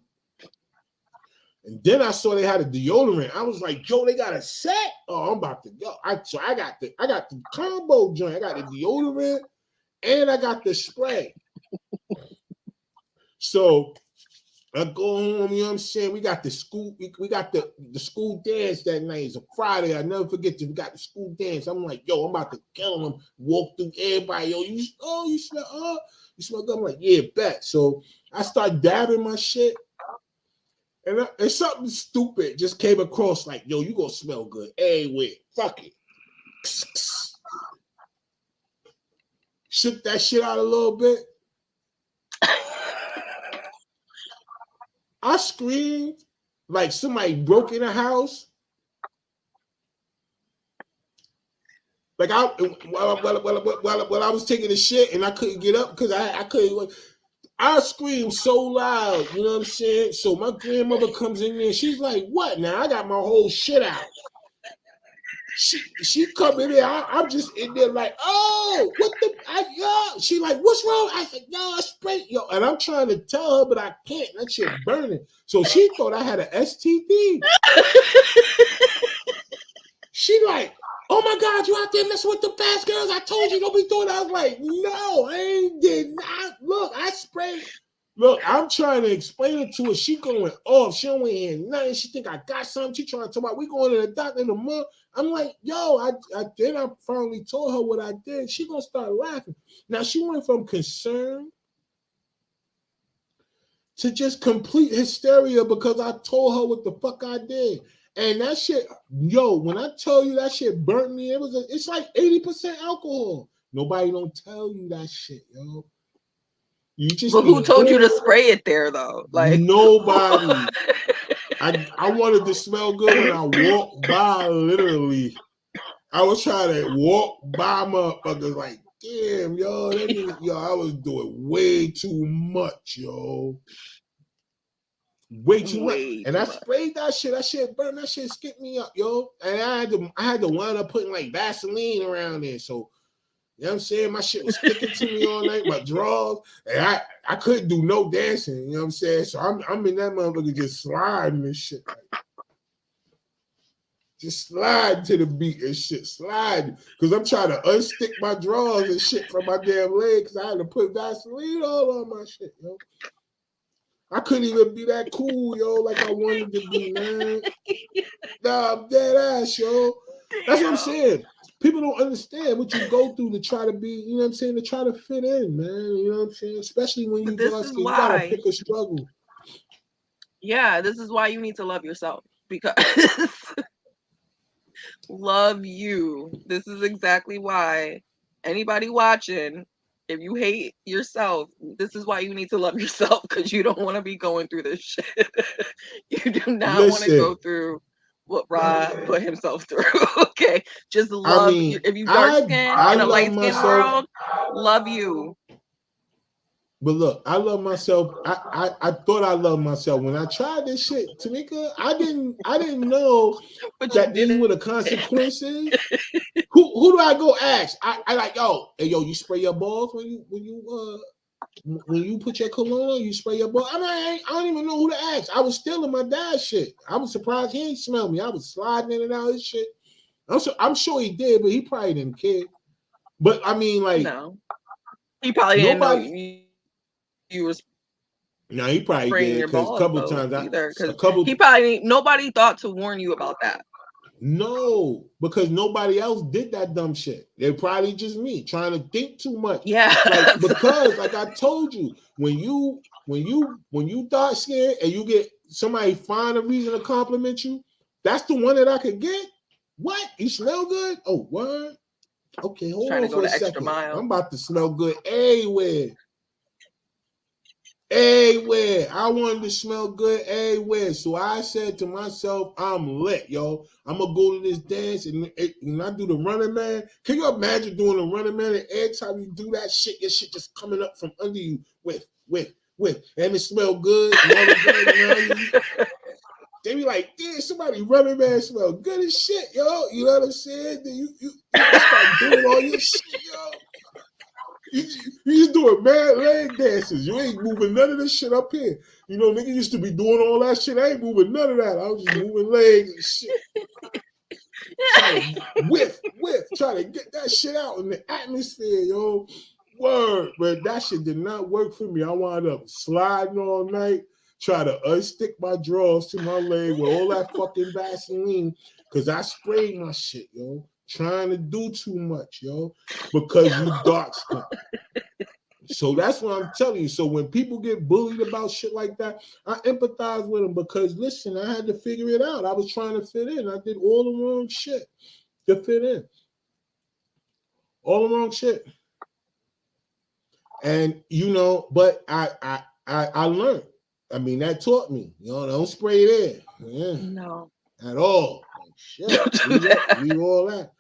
And then I saw they had a deodorant. I was like, yo, they got a set. Oh, I'm about to go. So I got the combo joint. I got the deodorant and I got the spray. So I go home, you know what I'm saying? We got the school, we got the school dance that night. It's a Friday. I never forget we got the school dance. I'm like, yo, I'm about to kill them. Walk through everybody. Yo, you smell good? I'm like, yeah, bet. So I start dabbing my shit. And something stupid just came across like, yo, you gonna smell good. Hey, wait, fuck it. Shook that shit out a little bit. I screamed like somebody broke in a house. Like while I was taking the shit and I couldn't get up because I couldn't. I screamed so loud, you know what I'm saying? So my grandmother comes in there. She's like, what now? I got my whole shit out. She come in there. I'm just in there like, oh, what the? Yo. She like, what's wrong? I said, yo, I sprayed, yo. And I'm trying to tell her, but I can't. That shit burning. So she thought I had an STD. She like, oh my God, you out there messing with the fast girls? I told you don't be doing that. I was like, no, I did not. Look, I sprayed. Look, I'm trying to explain it to her. She going off. She don't want to hear nothing. She think I got something. She trying to talk about we going to the doctor in a month. I'm like, yo, I finally told her what I did. She gonna start laughing. Now she went from concern to just complete hysteria because I told her what the fuck I did. And that shit, yo, when I tell you that shit burnt me, it's like 80% alcohol. Nobody don't tell you that shit, yo. You just but who told you to spray it there though? Like nobody. I wanted to smell good when I walked by, literally. I was trying to walk by motherfuckers like, damn, yo, that nigga, yo, I was doing way too much, yo. Way too much. And I sprayed that shit. That shit burned. That shit skipped me up, yo. And I had to wind up putting like Vaseline around there. So, you know what I'm saying? My shit was sticking to me all night, my drawers. And I couldn't do no dancing, you know what I'm saying? So I'm in that motherfucker just sliding and shit. Like, just slide to the beat and shit. Slide. Because I'm trying to unstick my drawers and shit from my damn legs. I had to put Vaseline all on my shit, yo. I couldn't even be that cool, yo, like I wanted to be, man. Nah, I'm dead ass, yo. That's what I'm saying. People don't understand what you go through to try to be, you know what I'm saying, to try to fit in, man. You know what I'm saying? Especially when you gotta pick a struggle. Yeah, this is why you need to love yourself. Because love you. This is exactly why anybody watching, if you hate yourself, this is why you need to love yourself, because you don't want to be going through this shit. You do not want to go through what Rod put himself through. Okay, just love. If you dark skin in a light skin world, love you. But look, I love myself. I thought I loved myself when I tried this shit, Tamika. I didn't know that these were the consequences. Who do I go ask? I like, yo, you spray your balls when you put your cologne on, you spray your balls. I don't even know who to ask. I was still in my dad's shit. I was surprised he didn't smell me. I was sliding in and out of his shit. I'm sure he did, but he probably didn't care. But I mean, like, no, he probably didn't know you was. No, he probably did, because a couple times he probably nobody thought to warn you about that. No, because nobody else did that dumb shit. They're probably just me trying to think too much. Yeah, because like I told you, when you dark skin and you get somebody find a reason to compliment you, that's the one that I could get. What? You smell good? Oh, what? Okay, hold on for a second. I'm about to smell good everywhere. Everywhere. I wanted to smell good everywhere. So I said to myself, I'm lit, yo. I'm going to go to this dance and I do the Running Man. Can you imagine doing the Running Man and every time you do that shit, your shit just coming up from under you with. And it smell good. And all the good around you. They be like, damn, somebody Running Man smell good as shit, yo. You know what I'm saying? Then you start doing all your shit, yo. You just doing mad leg dances. You ain't moving none of this shit up here. You know, nigga used to be doing all that shit. I ain't moving none of that. I was just moving legs and shit. Trying to get that shit out in the atmosphere, yo. Word. But that shit did not work for me. I wound up sliding all night, try to unstick my drawers to my leg with all that fucking Vaseline, because I sprayed my shit, yo. Trying to do too much, yo, because you dark skin. So that's what I'm telling you. So when people get bullied about shit like that, I empathize with them, because listen, I had to figure it out. I was trying to fit in. I did all the wrong shit to fit in. All the wrong shit. And you know, but I learned. I mean, that taught me. You know, don't spray there. Yeah. No. At all. Shit. Leave all that.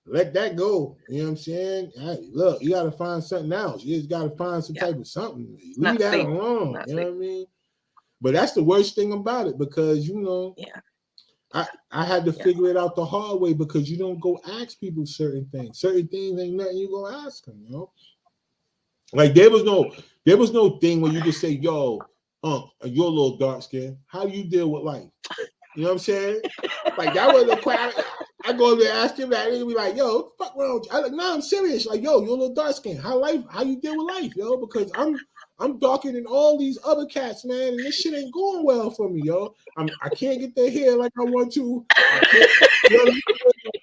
Let that go. You know what I'm saying? Hey, look, you got to find something else. You just got to find some type of something. Leave that alone. You know what I mean? But that's the worst thing about it, because, you know, I had to figure it out the hard way, because you don't go ask people certain things. Certain things ain't nothing you go ask them, you know? Like there was no thing where you just say, yo, you're a little dark skin. How do you deal with life? You know what I'm saying? Like that was a question. I go over there ask him that, and he'll be like, "Yo, what the fuck wrong with you?" I'm like, "Nah, I'm serious. Like, yo, you're a little dark skin. How you deal with life, yo? Because I'm darker than all these other cats, man, and this shit ain't going well for me, yo. I can't get their hair like I want to. I can't. You know what I mean?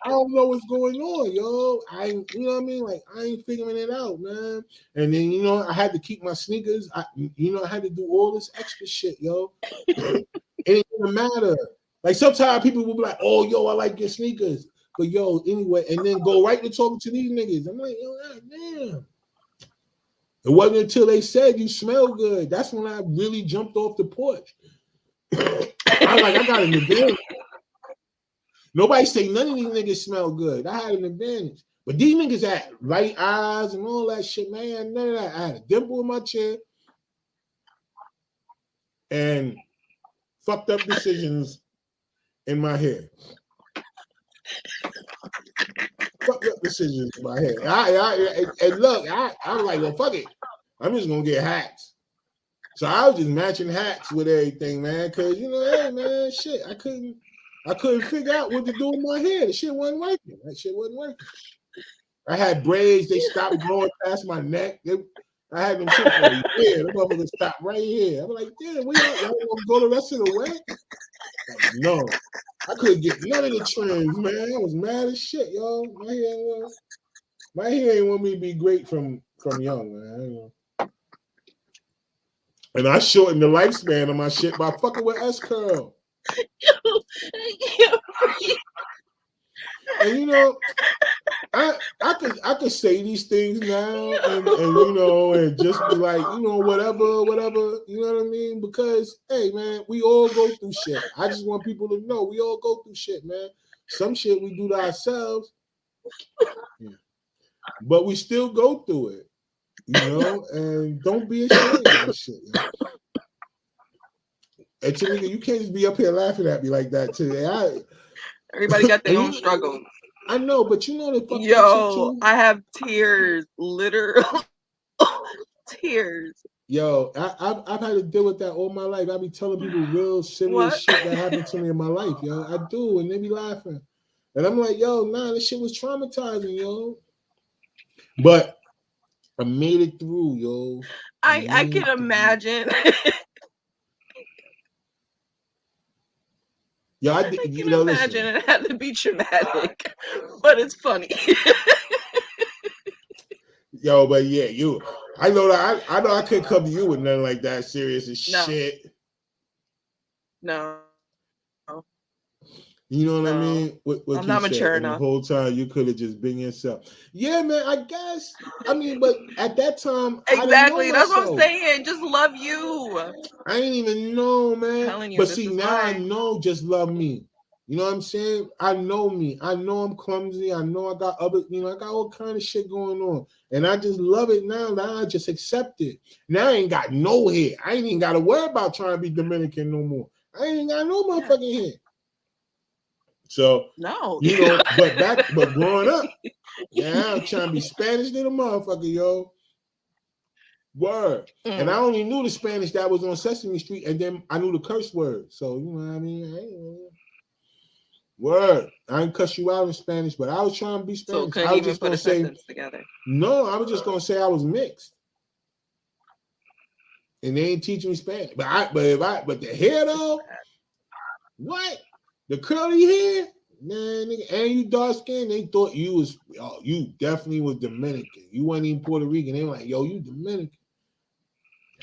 I don't know what's going on, yo. You know what I mean? Like, I ain't figuring it out, man. And then, you know, I had to keep my sneakers. I had to do all this extra shit, yo. It ain't gonna matter. Like, sometimes people will be like, "Oh, yo, I like your sneakers." But, yo, anyway, and then go right to talking to these niggas. I'm like, yo, God damn. It wasn't until they said you smell good. That's when I really jumped off the porch. I was like, I got an advantage. Nobody say none of these niggas smell good. I had an advantage. But these niggas had light eyes and all that shit, man. None of that. I had a dimple in my chin and fucked up decisions in my hair. Fucked up decisions in my hair. And look, I was like, well, fuck it. I'm just gonna get hats. So I was just matching hats with everything, man. Cause you know, hey man, shit, I couldn't figure out what to do with my hair. The shit wasn't working. That shit wasn't working. I had braids, they stopped growing past my neck. I had them shit for a year. The motherfuckers stopped right here. I'm like, damn, y'all gonna go the rest of the way? Like, no. I couldn't get none of the trims, man. I was mad as shit, y'all. My hair ain't want me to be great from young, man. And I shortened the lifespan of my shit by fucking with S-Curl. And you know, I could say these things now and you know, and just be like, you know, whatever, you know what I mean? Because hey man, we all go through shit. I just want people to know we all go through shit, man. Some shit we do to ourselves, yeah. But we still go through it, you know, and don't be ashamed of this shit. You know? And to me, you can't just be up here laughing at me like that today. Everybody got their own struggles. I know, but you know the fuck yo, I have tears, literal tears. Yo, I've had to deal with that all my life. I be telling people real serious shit that happened to me in my life, yo. I do, and they be laughing. And I'm like, yo, nah, this shit was traumatizing, yo. But I made it through, yo. I can imagine. Yo, I can imagine it had to be traumatic, but it's funny. Yo, but yeah, I know that I couldn't come to you with nothing like that serious as shit. No. You know what I mean? What I'm not mature enough. The whole time you could have just been yourself. Yeah, man, I guess. I mean, but at that time, exactly. That's what I'm saying. Just love you. I ain't even know, man. I'm telling you, but see, now I know just love me. You know what I'm saying? I know me. I know I'm clumsy. I know I got other, you know, I got all kind of shit going on. And I just love it now. Now I just accept it. Now I ain't got no hair. I ain't even got to worry about trying to be Dominican no more. I ain't got no motherfucking hair. So, no, you know, but growing up, yeah, I'm trying to be Spanish than a motherfucker, yo. Word. And I only knew the Spanish that was on Sesame Street, and then I knew the curse word. So, you know what I mean? Word. I didn't cuss you out in Spanish, but I was trying to be Spanish. So I was just going to say, together. No, I was just going to say I was mixed. And they ain't teaching me Spanish. But the hair though, what? The curly hair? Man, nigga, and you dark skin, they thought you definitely was Dominican. You wasn't even Puerto Rican. They were like, yo, you Dominican.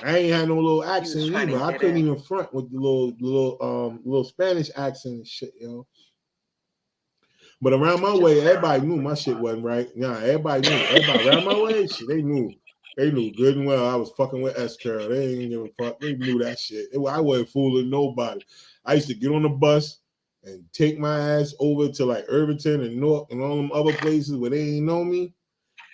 I ain't had no little accent either. I couldn't even front with the little Spanish accent and shit, yo. But around my way, everybody knew my shit wasn't right. Nah, everybody knew. Everybody around my way, shit, they knew. They knew good and well I was fucking with S-Curl. They ain't give a fuck. They knew that shit. I wasn't fooling nobody. I used to get on the bus and take my ass over to like Irvington and North and all them other places where they ain't know me.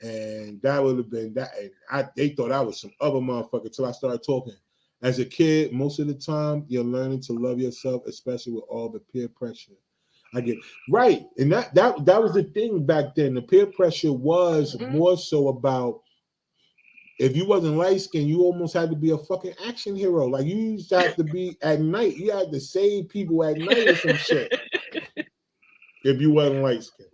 And that would have been that. And they thought I was some other motherfucker till I started talking. As a kid, most of the time, you're learning to love yourself, especially with all the peer pressure. I get right. And that was the thing back then. The peer pressure was more so about if you wasn't light skinned, you almost had to be a fucking action hero. Like you used to have to be at night. You had to save people at night or some shit. if you wasn't light skinned.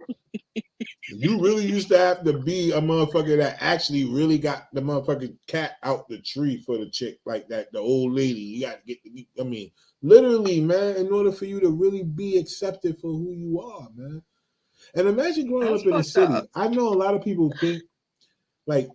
You really used to have to be a motherfucker that actually really got the motherfucking cat out the tree for the chick like that, the old lady. You got to get to be, I mean, literally, man, in order for you to really be accepted for who you are, man. And imagine growing That's up in the fucked city. up. I know a lot of people think, like,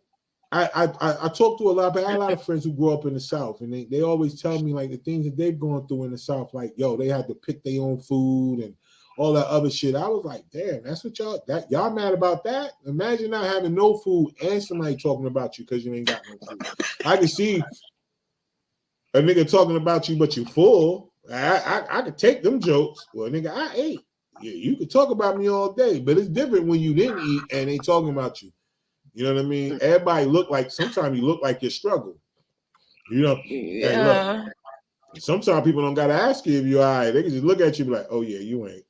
I talk to a lot, but I had a lot of friends who grew up in the South, and they always tell me, like, the things that they've gone through in the South, like, yo, they had to pick their own food and all that other shit. I was like, damn, that's what y'all mad about that? Imagine not having no food and somebody talking about you because you ain't got no food. I can see a nigga talking about you, but you full. I could take them jokes. Well, nigga, I ate. Yeah, you could talk about me all day, but it's different when you didn't eat and they talking about you. You know what I mean? Everybody look like, sometimes you look like you struggle. You know, Yeah. hey, look, sometimes people don't gotta ask you if you all right. They can just look at you and be like, oh yeah, you ain't.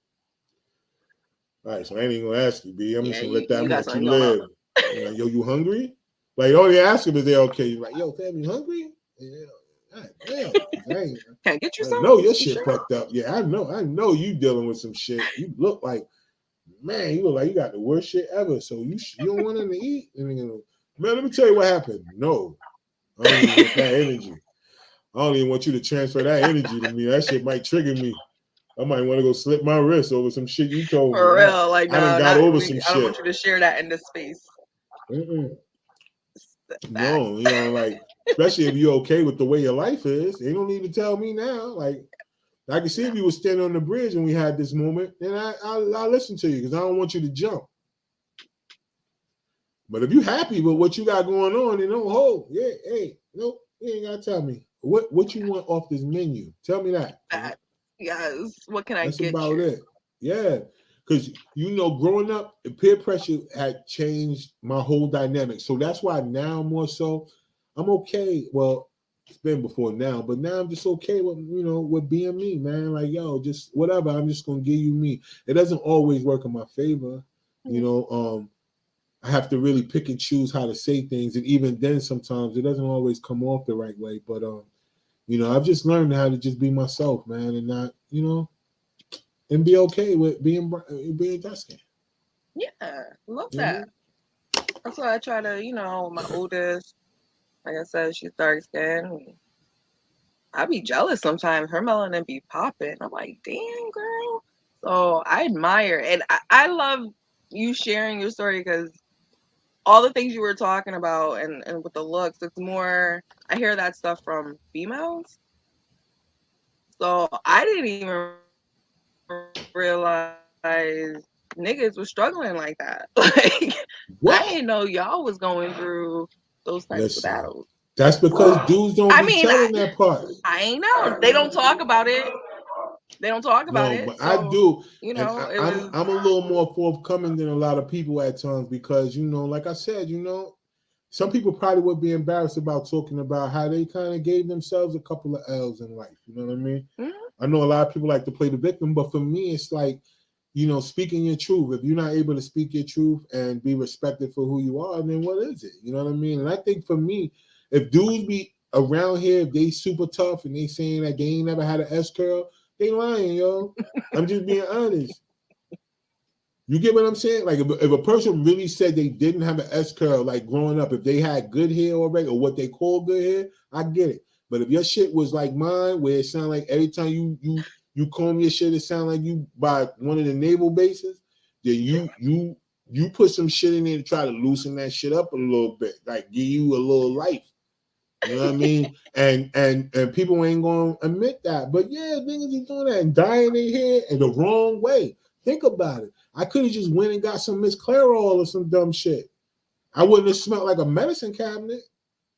All right, so I ain't even gonna ask you, B. I'm just gonna let that, I'm gonna let you live. You're like, yo, you hungry? Like, you only ask him if they're okay. You're like, yo, fam, you hungry? Yeah. God damn. Can I get you some? No, your shit fucked up. Yeah, I know you dealing with some shit. You look like, man, you look like you got the worst shit ever. So you don't want him to eat? And you know, man, let me tell you what happened. No, I don't even want that energy. I don't even want you to transfer that energy to me. That shit might trigger me. I might want to go slip my wrist over some shit you told me. For real, like, no, I done got over some shit. I don't want you to share that in this space. No, you know, like, especially if you're okay with the way your life is, they don't need to tell me now. Like, I can see if you were standing on the bridge and we had this moment, then I'll listen to you because I don't want you to jump. But if you're happy with what you got going on, then don't hold. Yeah, hey, nope, you ain't gotta tell me what you want off this menu. Tell me that. Yes. What can I get you? That's about it. Yeah. Because, you know, growing up, peer pressure had changed my whole dynamic. So that's why now more so, I'm okay. Well, it's been before now, but now I'm just okay with, you know, with being me, man. Like, yo, just whatever. I'm just going to give you me. It doesn't always work in my favor. You know, I have to really pick and choose how to say things. And even then, sometimes it doesn't always come off the right way. But, you know, I've just learned how to just be myself, man, and not, you know, and be okay with being dark skinned. Yeah, love that. That's why I try to, you know, my oldest, like I said, she's dark skinned. I be jealous sometimes. Her melanin be popping. I'm like, damn, girl. So I admire, and I love you sharing your story because all the things you were talking about and with the looks, it's more, I hear that stuff from females. So I didn't even realize niggas was struggling like that. Like, I didn't know y'all was going through those types of battles. That's because dudes don't be telling that part. I ain't know. They don't talk about it. They don't talk about it. But so, I do. You know, I'm a little more forthcoming than a lot of people at times because, you know, like I said, you know, some people probably would be embarrassed about talking about how they kind of gave themselves a couple of L's in life. You know what I mean? I know a lot of people like to play the victim, but for me, it's like, you know, speaking your truth. If you're not able to speak your truth and be respected for who you are, then what is it? You know what I mean? And I think for me, if dudes be around here, if they super tough and they saying that they ain't never had an S curl, they lying, yo. I'm just being honest. You get what I'm saying? Like if a person really said they didn't have an S curl, like growing up, if they had good hair already or what they call good hair, I get it. But if your shit was like mine, where it sound like every time you comb your shit, it sound like you by one of the naval bases, then you put some shit in there to try to loosen that shit up a little bit, like give you a little life. You know what I mean? And people ain't gonna admit that. But yeah, niggas is doing that and dyeing their hair in the wrong way. Think about it. I could have just went and got some Miss Clairol or some dumb shit. I wouldn't have smelled like a medicine cabinet.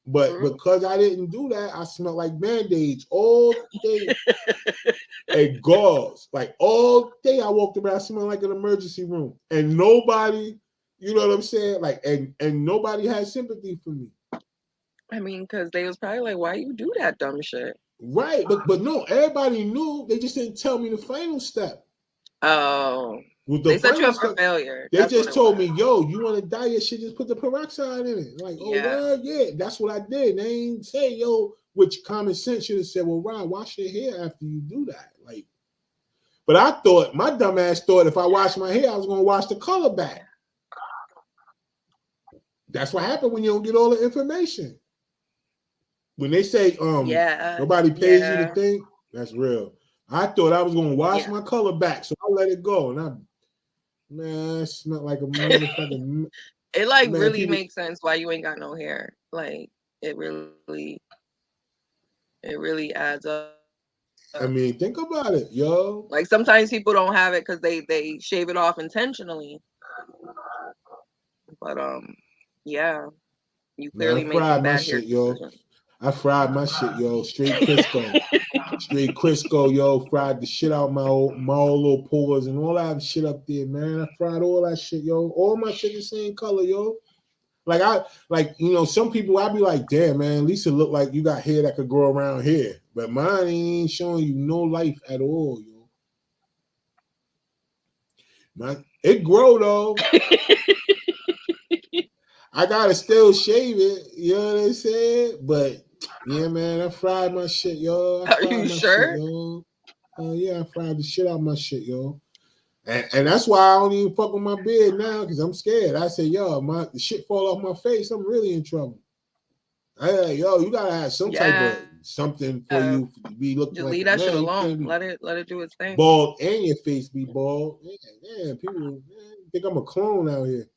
But because I didn't do that, I smelled like Band-Aids all day. And gauze. Like all day I walked around smelling like an emergency room. And nobody, you know what I'm saying? Like, and nobody had sympathy for me. I mean, because they was probably like, why you do that dumb shit? Right. But no, everybody knew. They just didn't tell me the final step. Oh. They set you up for failure. They just told me, yo, you want to dye your shit, just put the peroxide in it. Like, oh, well, yeah, that's what I did. They ain't say, yo, which common sense should have said, well, Rod, wash your hair after you do that. Like, But I thought, my dumb ass thought if I washed my hair, I was gonna wash the color back. That's what happened when you don't get all the information. When they say nobody pays you to think, that's real. I thought I was gonna wash my color back, so I let it go, and it smelled like a motherfucking. It like really makes sense why you ain't got no hair. Like it really adds up. I mean, think about it, yo. Like sometimes people don't have it because they shave it off intentionally. But yeah, you clearly made some bad hair decisions. I fried my shit, yo. Straight Crisco, yo. Fried the shit out my old little pores and all that shit up there, man. I fried all that shit, yo. All my shit the same color, yo. Some people I be like, damn, man, Lisa look like you got hair that could grow around here, but mine ain't showing you no life at all, yo. It grow though. I gotta still shave it, you know what I'm saying? But yeah, man, I fried my shit, yo. Are you sure? Shit, yo. Yeah, I fried the shit out of my shit, yo. And that's why I don't even fuck with my beard now, because I'm scared. I say, yo, the shit fall off my face, I'm really in trouble. You gotta have some type of something for you to be looking just like leave that shit alone. Let it do its thing. Bald and your face be bald. Yeah, people think I'm a clone out here.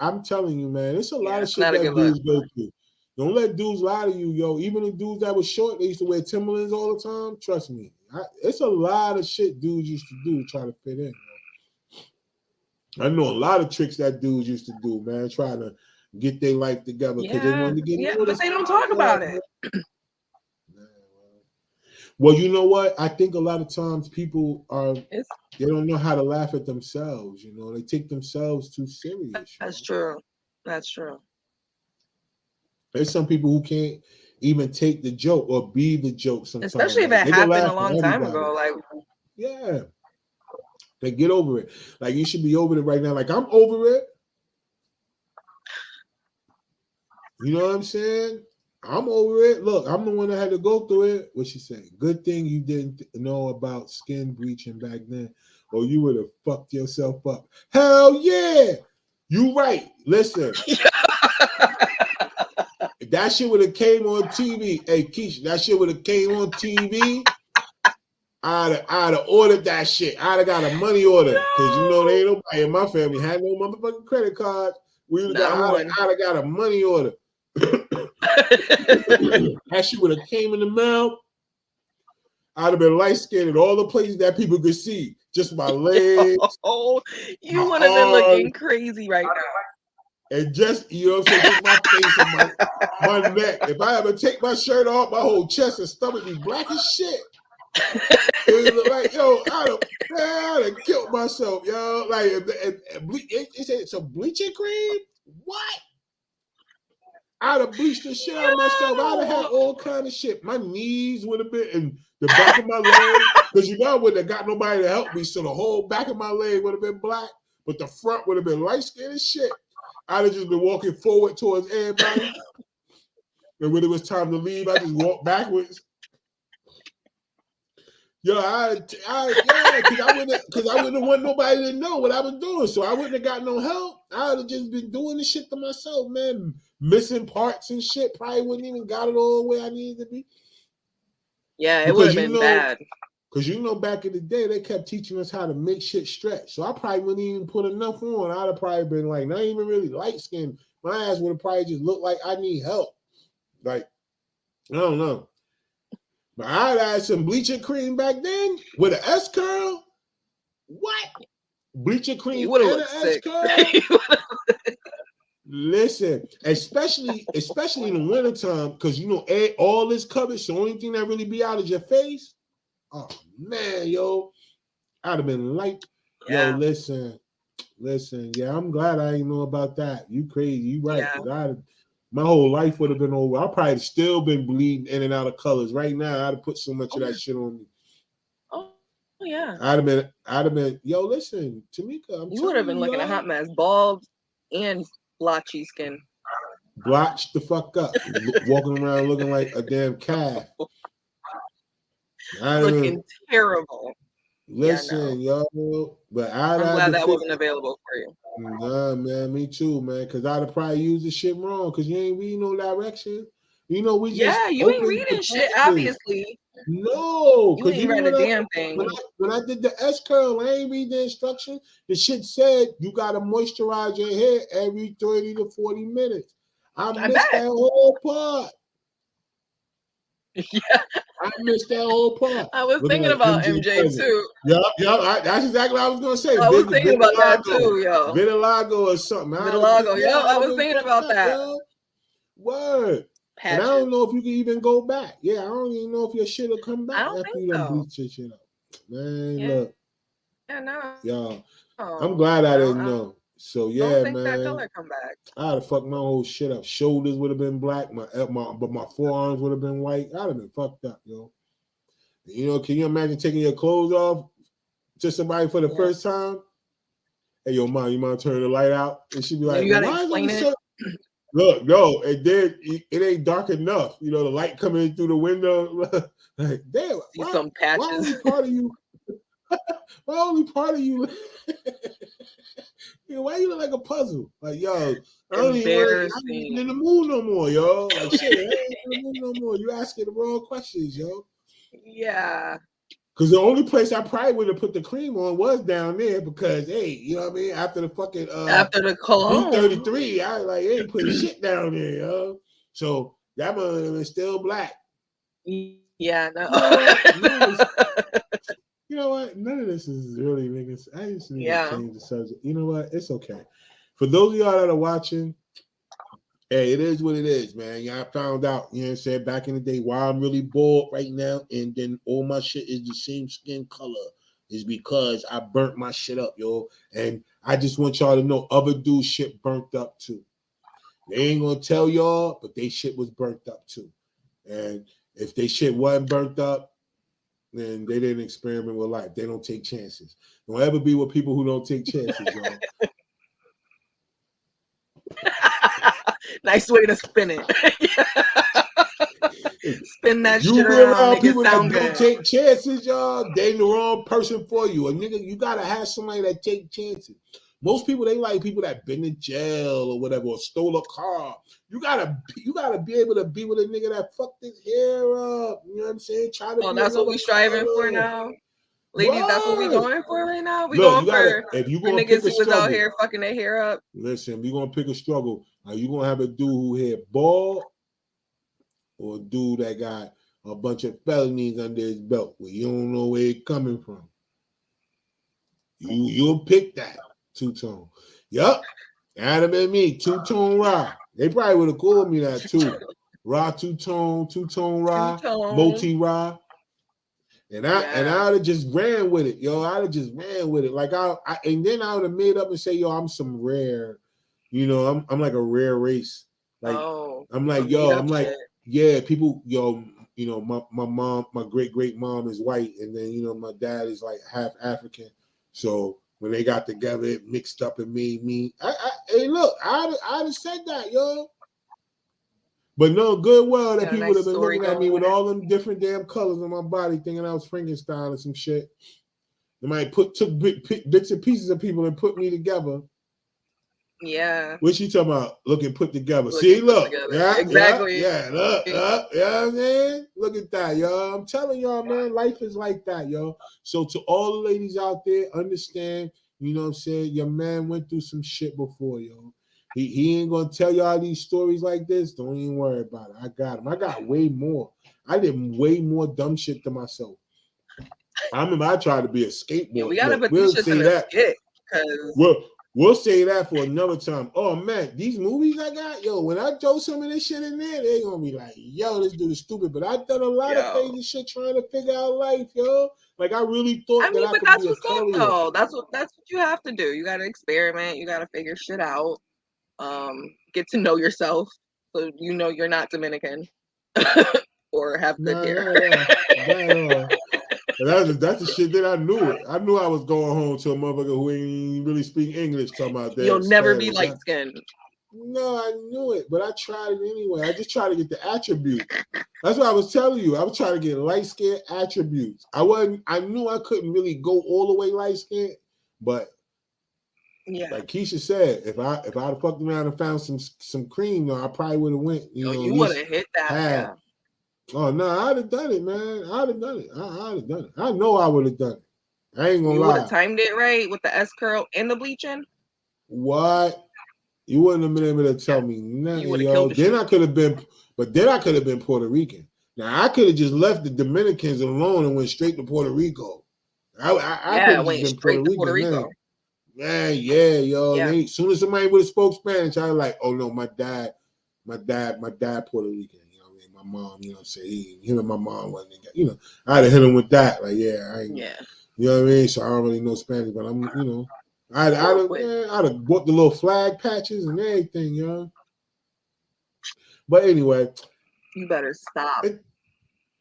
I'm telling you, man, it's a lot of shit that dudes go through. Don't let dudes lie to you, yo. Even the dudes that were short, they used to wear Timberlands all the time. Trust me, it's a lot of shit dudes used to do to try to fit in. I know a lot of tricks that dudes used to do, man, trying to get their life together because they wanted to get noticed. But they don't talk about it. Well, you know what? I think a lot of times people they don't know how to laugh at themselves. You know, they take themselves too serious. That's true. That's true. There's some people who can't even take the joke or be the joke sometimes. Especially if it happened a long time ago. Like, yeah. They get over it. Like, you should be over it right now. Like, I'm over it. You know what I'm saying? I'm over it. Look, I'm the one that had to go through it. What she say? Good thing you didn't know about skin bleaching back then, or you would have fucked yourself up. Hell yeah. You right. Listen. If that shit would have came on TV, hey Keisha, that shit would have came on TV, I'd have ordered that shit. I'd have got a money order. Because you know they ain't nobody in my family had no motherfucking credit cards. I'd have got a money order. That shit would have came in the mail. I'd have been light-skinned in all the places that people could see. Just my legs. Oh, you would have been looking crazy right now. And just, you know what I'm saying, just my face and my neck. If I ever take my shirt off, my whole chest and stomach be black as shit. It was like, yo, I'd have killed myself, yo. Like, it said some bleaching cream? What? I'd have bleached the shit out of myself. I'd have had all kind of shit. My knees would have been in the back of my leg, because you know I wouldn't have got nobody to help me, so the whole back of my leg would have been black, but the front would have been light-skinned as shit. I'd have just been walking forward towards everybody. And when it was time to leave, I just walked backwards. Yo, because I wouldn't want nobody to know what I was doing. So I wouldn't have got no help. I would have just been doing the shit to myself, man. Missing parts and shit. Probably wouldn't even got it all where I needed to be. Yeah, it would have been bad. Because you know, back in the day, they kept teaching us how to make shit stretch. So I probably wouldn't even put enough on. I'd have probably been like, not even really light-skinned. My ass would have probably just looked like I need help. Like, I don't know. But I'd had some bleaching cream back then with an S curl. What? Bleaching cream and an S curl? Listen, especially in the wintertime, because you know all this coverage, so the only thing that really be out is your face. Oh man, yo, I'd have been like, yo, listen, yeah, I'm glad I didn't know about that. You crazy, you right. Yeah. My whole life would have been over. I probably still been bleeding in and out of colors. Right now, I'd have put so much of that shit on me. Oh yeah. I'd have been, yo, listen, Tamika, you would have been looking a hot mess, bald and blotchy skin. Blotched the fuck up, walking around looking like a damn calf. Looking terrible. Listen, yeah, no. yo, but I'm glad that wasn't available for you. Nah, man, me too, man. Because I'd have probably used the shit wrong. Because you ain't reading no direction. You know, we just you ain't reading shit. Obviously, no, you ain't read a damn thing. When I did the S curl, I ain't read the instruction. The shit said you gotta moisturize your hair every 30 to 40 minutes. I missed that whole part. Yeah, I missed that whole part. I was thinking about MJ too. Yep. That's exactly what I was gonna say. I was thinking about that too, yo. Vitiligo or something. Vitiligo, yeah. I was thinking about that. Yo. Word. Patches. And I don't know if you can even go back. Yeah, I don't even know if your shit will come back after you done bleach your shit up. Man, look. Yeah, no. Y'all. I'm glad I didn't know. So yeah, don't think man. That color come back. I'd have fucked my whole shit up. Shoulders would have been black, but my forearms would have been white. I'd have been fucked up, yo. You know, can you imagine taking your clothes off to somebody for the first time? Hey, yo, mom, you mind turning the light out? And she'd be like, you gotta explain it. Look, no, it ain't dark enough. You know, the light coming in through the window. Like, damn, some patches. Why only part of you? Why only part of you? Why you look like a puzzle? Like, yo, I ain't in the mood no more, yo. Like, shit, I ain't in the mood no more. You asking the wrong questions, yo. Yeah. Because the only place I probably would have put the cream on was down there because, hey, you know what I mean? After the fucking after the cologne 33, I was like, ain't putting shit down there, yo. So that one is still black. Yeah, no. You know what? None of this is really niggas. I just need to change the subject. You know what? It's okay. For those of y'all that are watching, hey, it is what it is, man. Y'all found out, you know what I'm saying, back in the day, why I'm really bald right now, and then all my shit is the same skin color, is because I burnt my shit up, yo. And I just want y'all to know other dudes' shit burnt up too. They ain't gonna tell y'all, but they shit was burnt up too. And if they shit wasn't burnt up, then they didn't experiment with life. They don't take chances. Don't ever be with people who don't take chances, y'all. Nice way to spin it. Spin that you shit around. Make people it sound that don't take chances, y'all. They the wrong person for you. A nigga, you gotta have somebody that take chances. Most people, they like people that been in jail or whatever, or stole a car. You gotta be able to be with a nigga that fucked his hair up. You know what I'm saying? Try to. That's what we striving for now. Ladies, that's what we going for right now. We going for if you gonna niggas who was out here fucking their hair up. Listen, we gonna pick a struggle. Are you gonna have a dude who hair bald, or a dude that got a bunch of felonies under his belt where you don't know where it's coming from? You'll pick that two-tone. Yup, Adam and me, two-tone Ra. They probably would have called me that too. Ra two-tone Ra, multi Ra. And I would have just ran with it, yo. I'd have just ran with it. Like and then I would have made up and say, yo, I'm some rare, you know, I'm like a rare race. Like I'm like, yo, I'm like, yeah, people, yo, you know, my mom, my great mom is white, and then you know, my dad is like half African. So when they got together, it mixed up and made me. Hey, look, I'd have said that, yo. But no, good well that people would have been looking at me with all them different damn colors on my body, thinking I was Frankenstein or some shit. They might took bits and pieces of people and put me together. Yeah. What's she talking about? Looking put together. See, look. Yeah, exactly. Yeah, look. You know what I'm saying? Look at that, y'all. I'm telling y'all, man, life is like that, y'all. So to all the ladies out there, understand, you know what I'm saying? Your man went through some shit before, yo. He ain't gonna tell y'all these stories like this. Don't even worry about it. I got him. I got way more. I did way more dumb shit to myself. I remember I tried to be a skateboarder. Yeah, we gotta put these shit in a skit. We'll say that for another time. Oh man, these movies I got, yo, when I throw some of this shit in there, they gonna be like, yo, this dude is stupid. But I've done a lot of crazy shit trying to figure out life, yo. Like I really thought I could be a career. Though. That's what you have to do. You gotta experiment, you gotta figure shit out. Get to know yourself so you know you're not Dominican or have good hair. That's the shit that I knew it. I knew I was going home to a motherfucker who ain't really speak English talking about that. You'll never be light skinned. No, I knew it, but I tried it anyway. I just tried to get the attribute. That's what I was telling you. I was trying to get light skin attributes. I knew I couldn't really go all the way light skin, but Yeah. like Keisha said, if I'd have fucked around and found some cream, though, I probably would have went. Yo, At you would least have hit that. had. Yeah. Oh no, I'd have done it, man. I'd have done it. I'd have done it. I know I would have done it. I ain't gonna You would have lie. timed it right with the S curl and the bleaching. What? You wouldn't have been able to tell me nothing, You would've yo. killed the Then shit. I could have been, but then I could have been Puerto Rican. Now I could have just left the Dominicans alone and went straight to Puerto Rico. I Yeah, could have went just been straight Puerto to Puerto Rican, Rico. man. Man, yeah, yo. Yeah. As soon as somebody would have spoke Spanish, I was like, oh no, my dad Puerto Rican. You know what I mean? My mom, you know what I'm saying? Him and my mom wasn't, you know, I'd have hit him with that. Like, yeah, I ain't, Yeah. you know what I mean? So I don't really know Spanish, but I'm, you know, I'd have bought the little flag patches and everything, you know. But anyway, You better stop.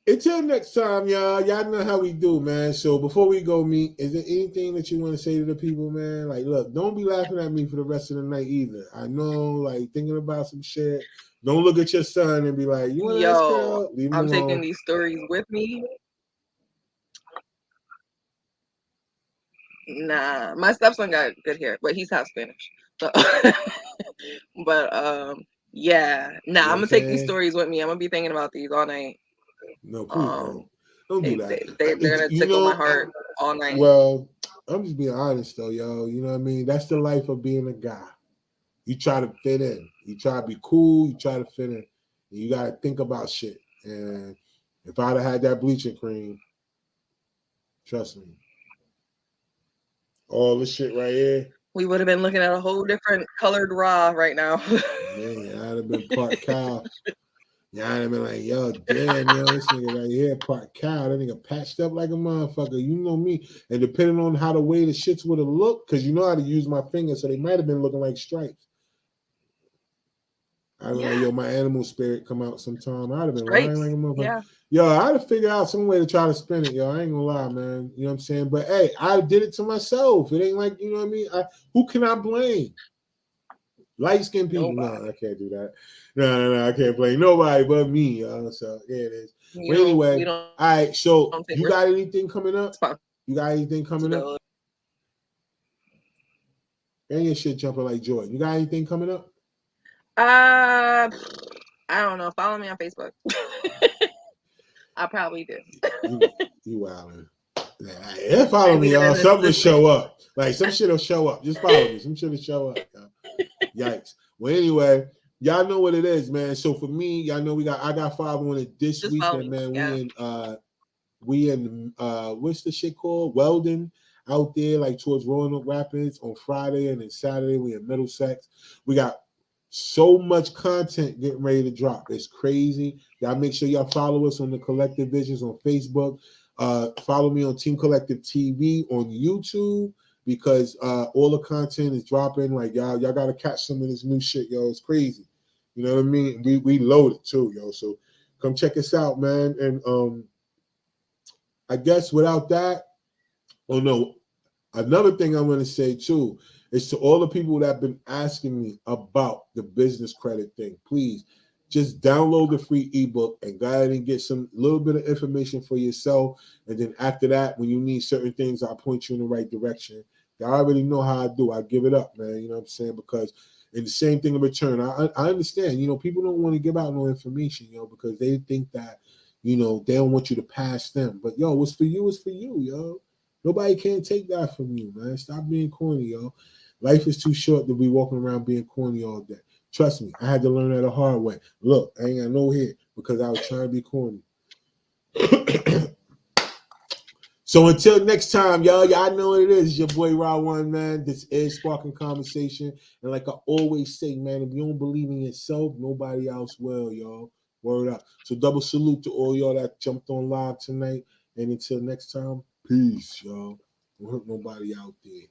Until next time, y'all. Y'all know how we do, man. So before we go meet, is there anything that you want to say to the people, man? Like, look, don't be laughing at me for the rest of the night either. I know, like, thinking about some shit. Don't look at your son and be like, you want to ask her? Leave him I'm alone. taking these stories with me. Nah, my stepson got good hair, but he's half Spanish. So, but yeah, nah, I'm gonna take these stories with me. I'm gonna be thinking about these all night. No, please don't do that. They're gonna tickle my heart all night. Well, I'm just being honest though, yo. You know what I mean? That's the life of being a guy. You try to fit in. You try to be cool. You try to fit in. You got to think about shit. And if I'd have had that bleaching cream, trust me, all this shit right here, we would have been looking at a whole different colored raw right now. Man, I'd have been part cow. Yeah, I'd have been like, yo, damn, yo, this nigga right here, part cow. That nigga patched up like a motherfucker. You know me. And depending on how the way the shits would have looked, because you know how to use my fingers, so they might have been looking like stripes. I'd be like, yo, my animal spirit come out sometime. I'd have been lying like a motherfucker. Yeah. Yo, I'd have figured out some way to try to spin it, yo. I ain't gonna lie, man. You know what I'm saying? But hey, I did it to myself. It ain't like, you know what I mean? Who can I blame? Light-skinned people. Nobody. No, I can't do that. No, I can't blame nobody but me, yo. So yeah, it is. But anyway, all right. So you got anything coming up? You got anything coming up? And your shit jumping like joy. You got anything coming up? I don't know. Follow me on Facebook. I probably do. You wildin'. Yeah, follow me, y'all. Something will show up. Like some shit will show up. Just follow me. Some shit will show up. Yikes. Well, anyway, y'all know what it is, man. So for me, y'all know I got 5 on it this weekend, man. We in what's the shit called? Weldon out there, like towards Roanoke Rapids on Friday, and then Saturday we in Middlesex. We got so much content getting ready to drop. It's crazy. Y'all make sure y'all follow us on the Collective Visions on Facebook. Follow me on Team Collective TV on YouTube because all the content is dropping. Like y'all gotta catch some of this new shit, yo. It's crazy. You know what I mean? We loaded too, yo. So come check us out, man. And I guess without that, oh no, another thing I'm gonna say too is to all the people that have been asking me about the business credit thing, please just download the free ebook and go ahead and get some little bit of information for yourself. And then after that, when you need certain things, I'll point you in the right direction. I already know how I do. I give it up, man. You know what I'm saying? Because in the same thing in return, I understand, you know, people don't want to give out no information, you know, because they think that, you know, they don't want you to pass them. But yo, what's for you is for you, yo. Nobody can take that from you, man. Stop being corny, yo. Life is too short to be walking around being corny all day. Trust me, I had to learn that the hard way. Look, I ain't got no hair because I was trying to be corny. So until next time, y'all know what it is. It's your boy Ra1, man. This is Sparking Conversation. And like I always say, man, if you don't believe in yourself, nobody else will, y'all. Word up. So double salute to all y'all that jumped on live tonight. And until next time, peace, y'all. Don't hurt nobody out there.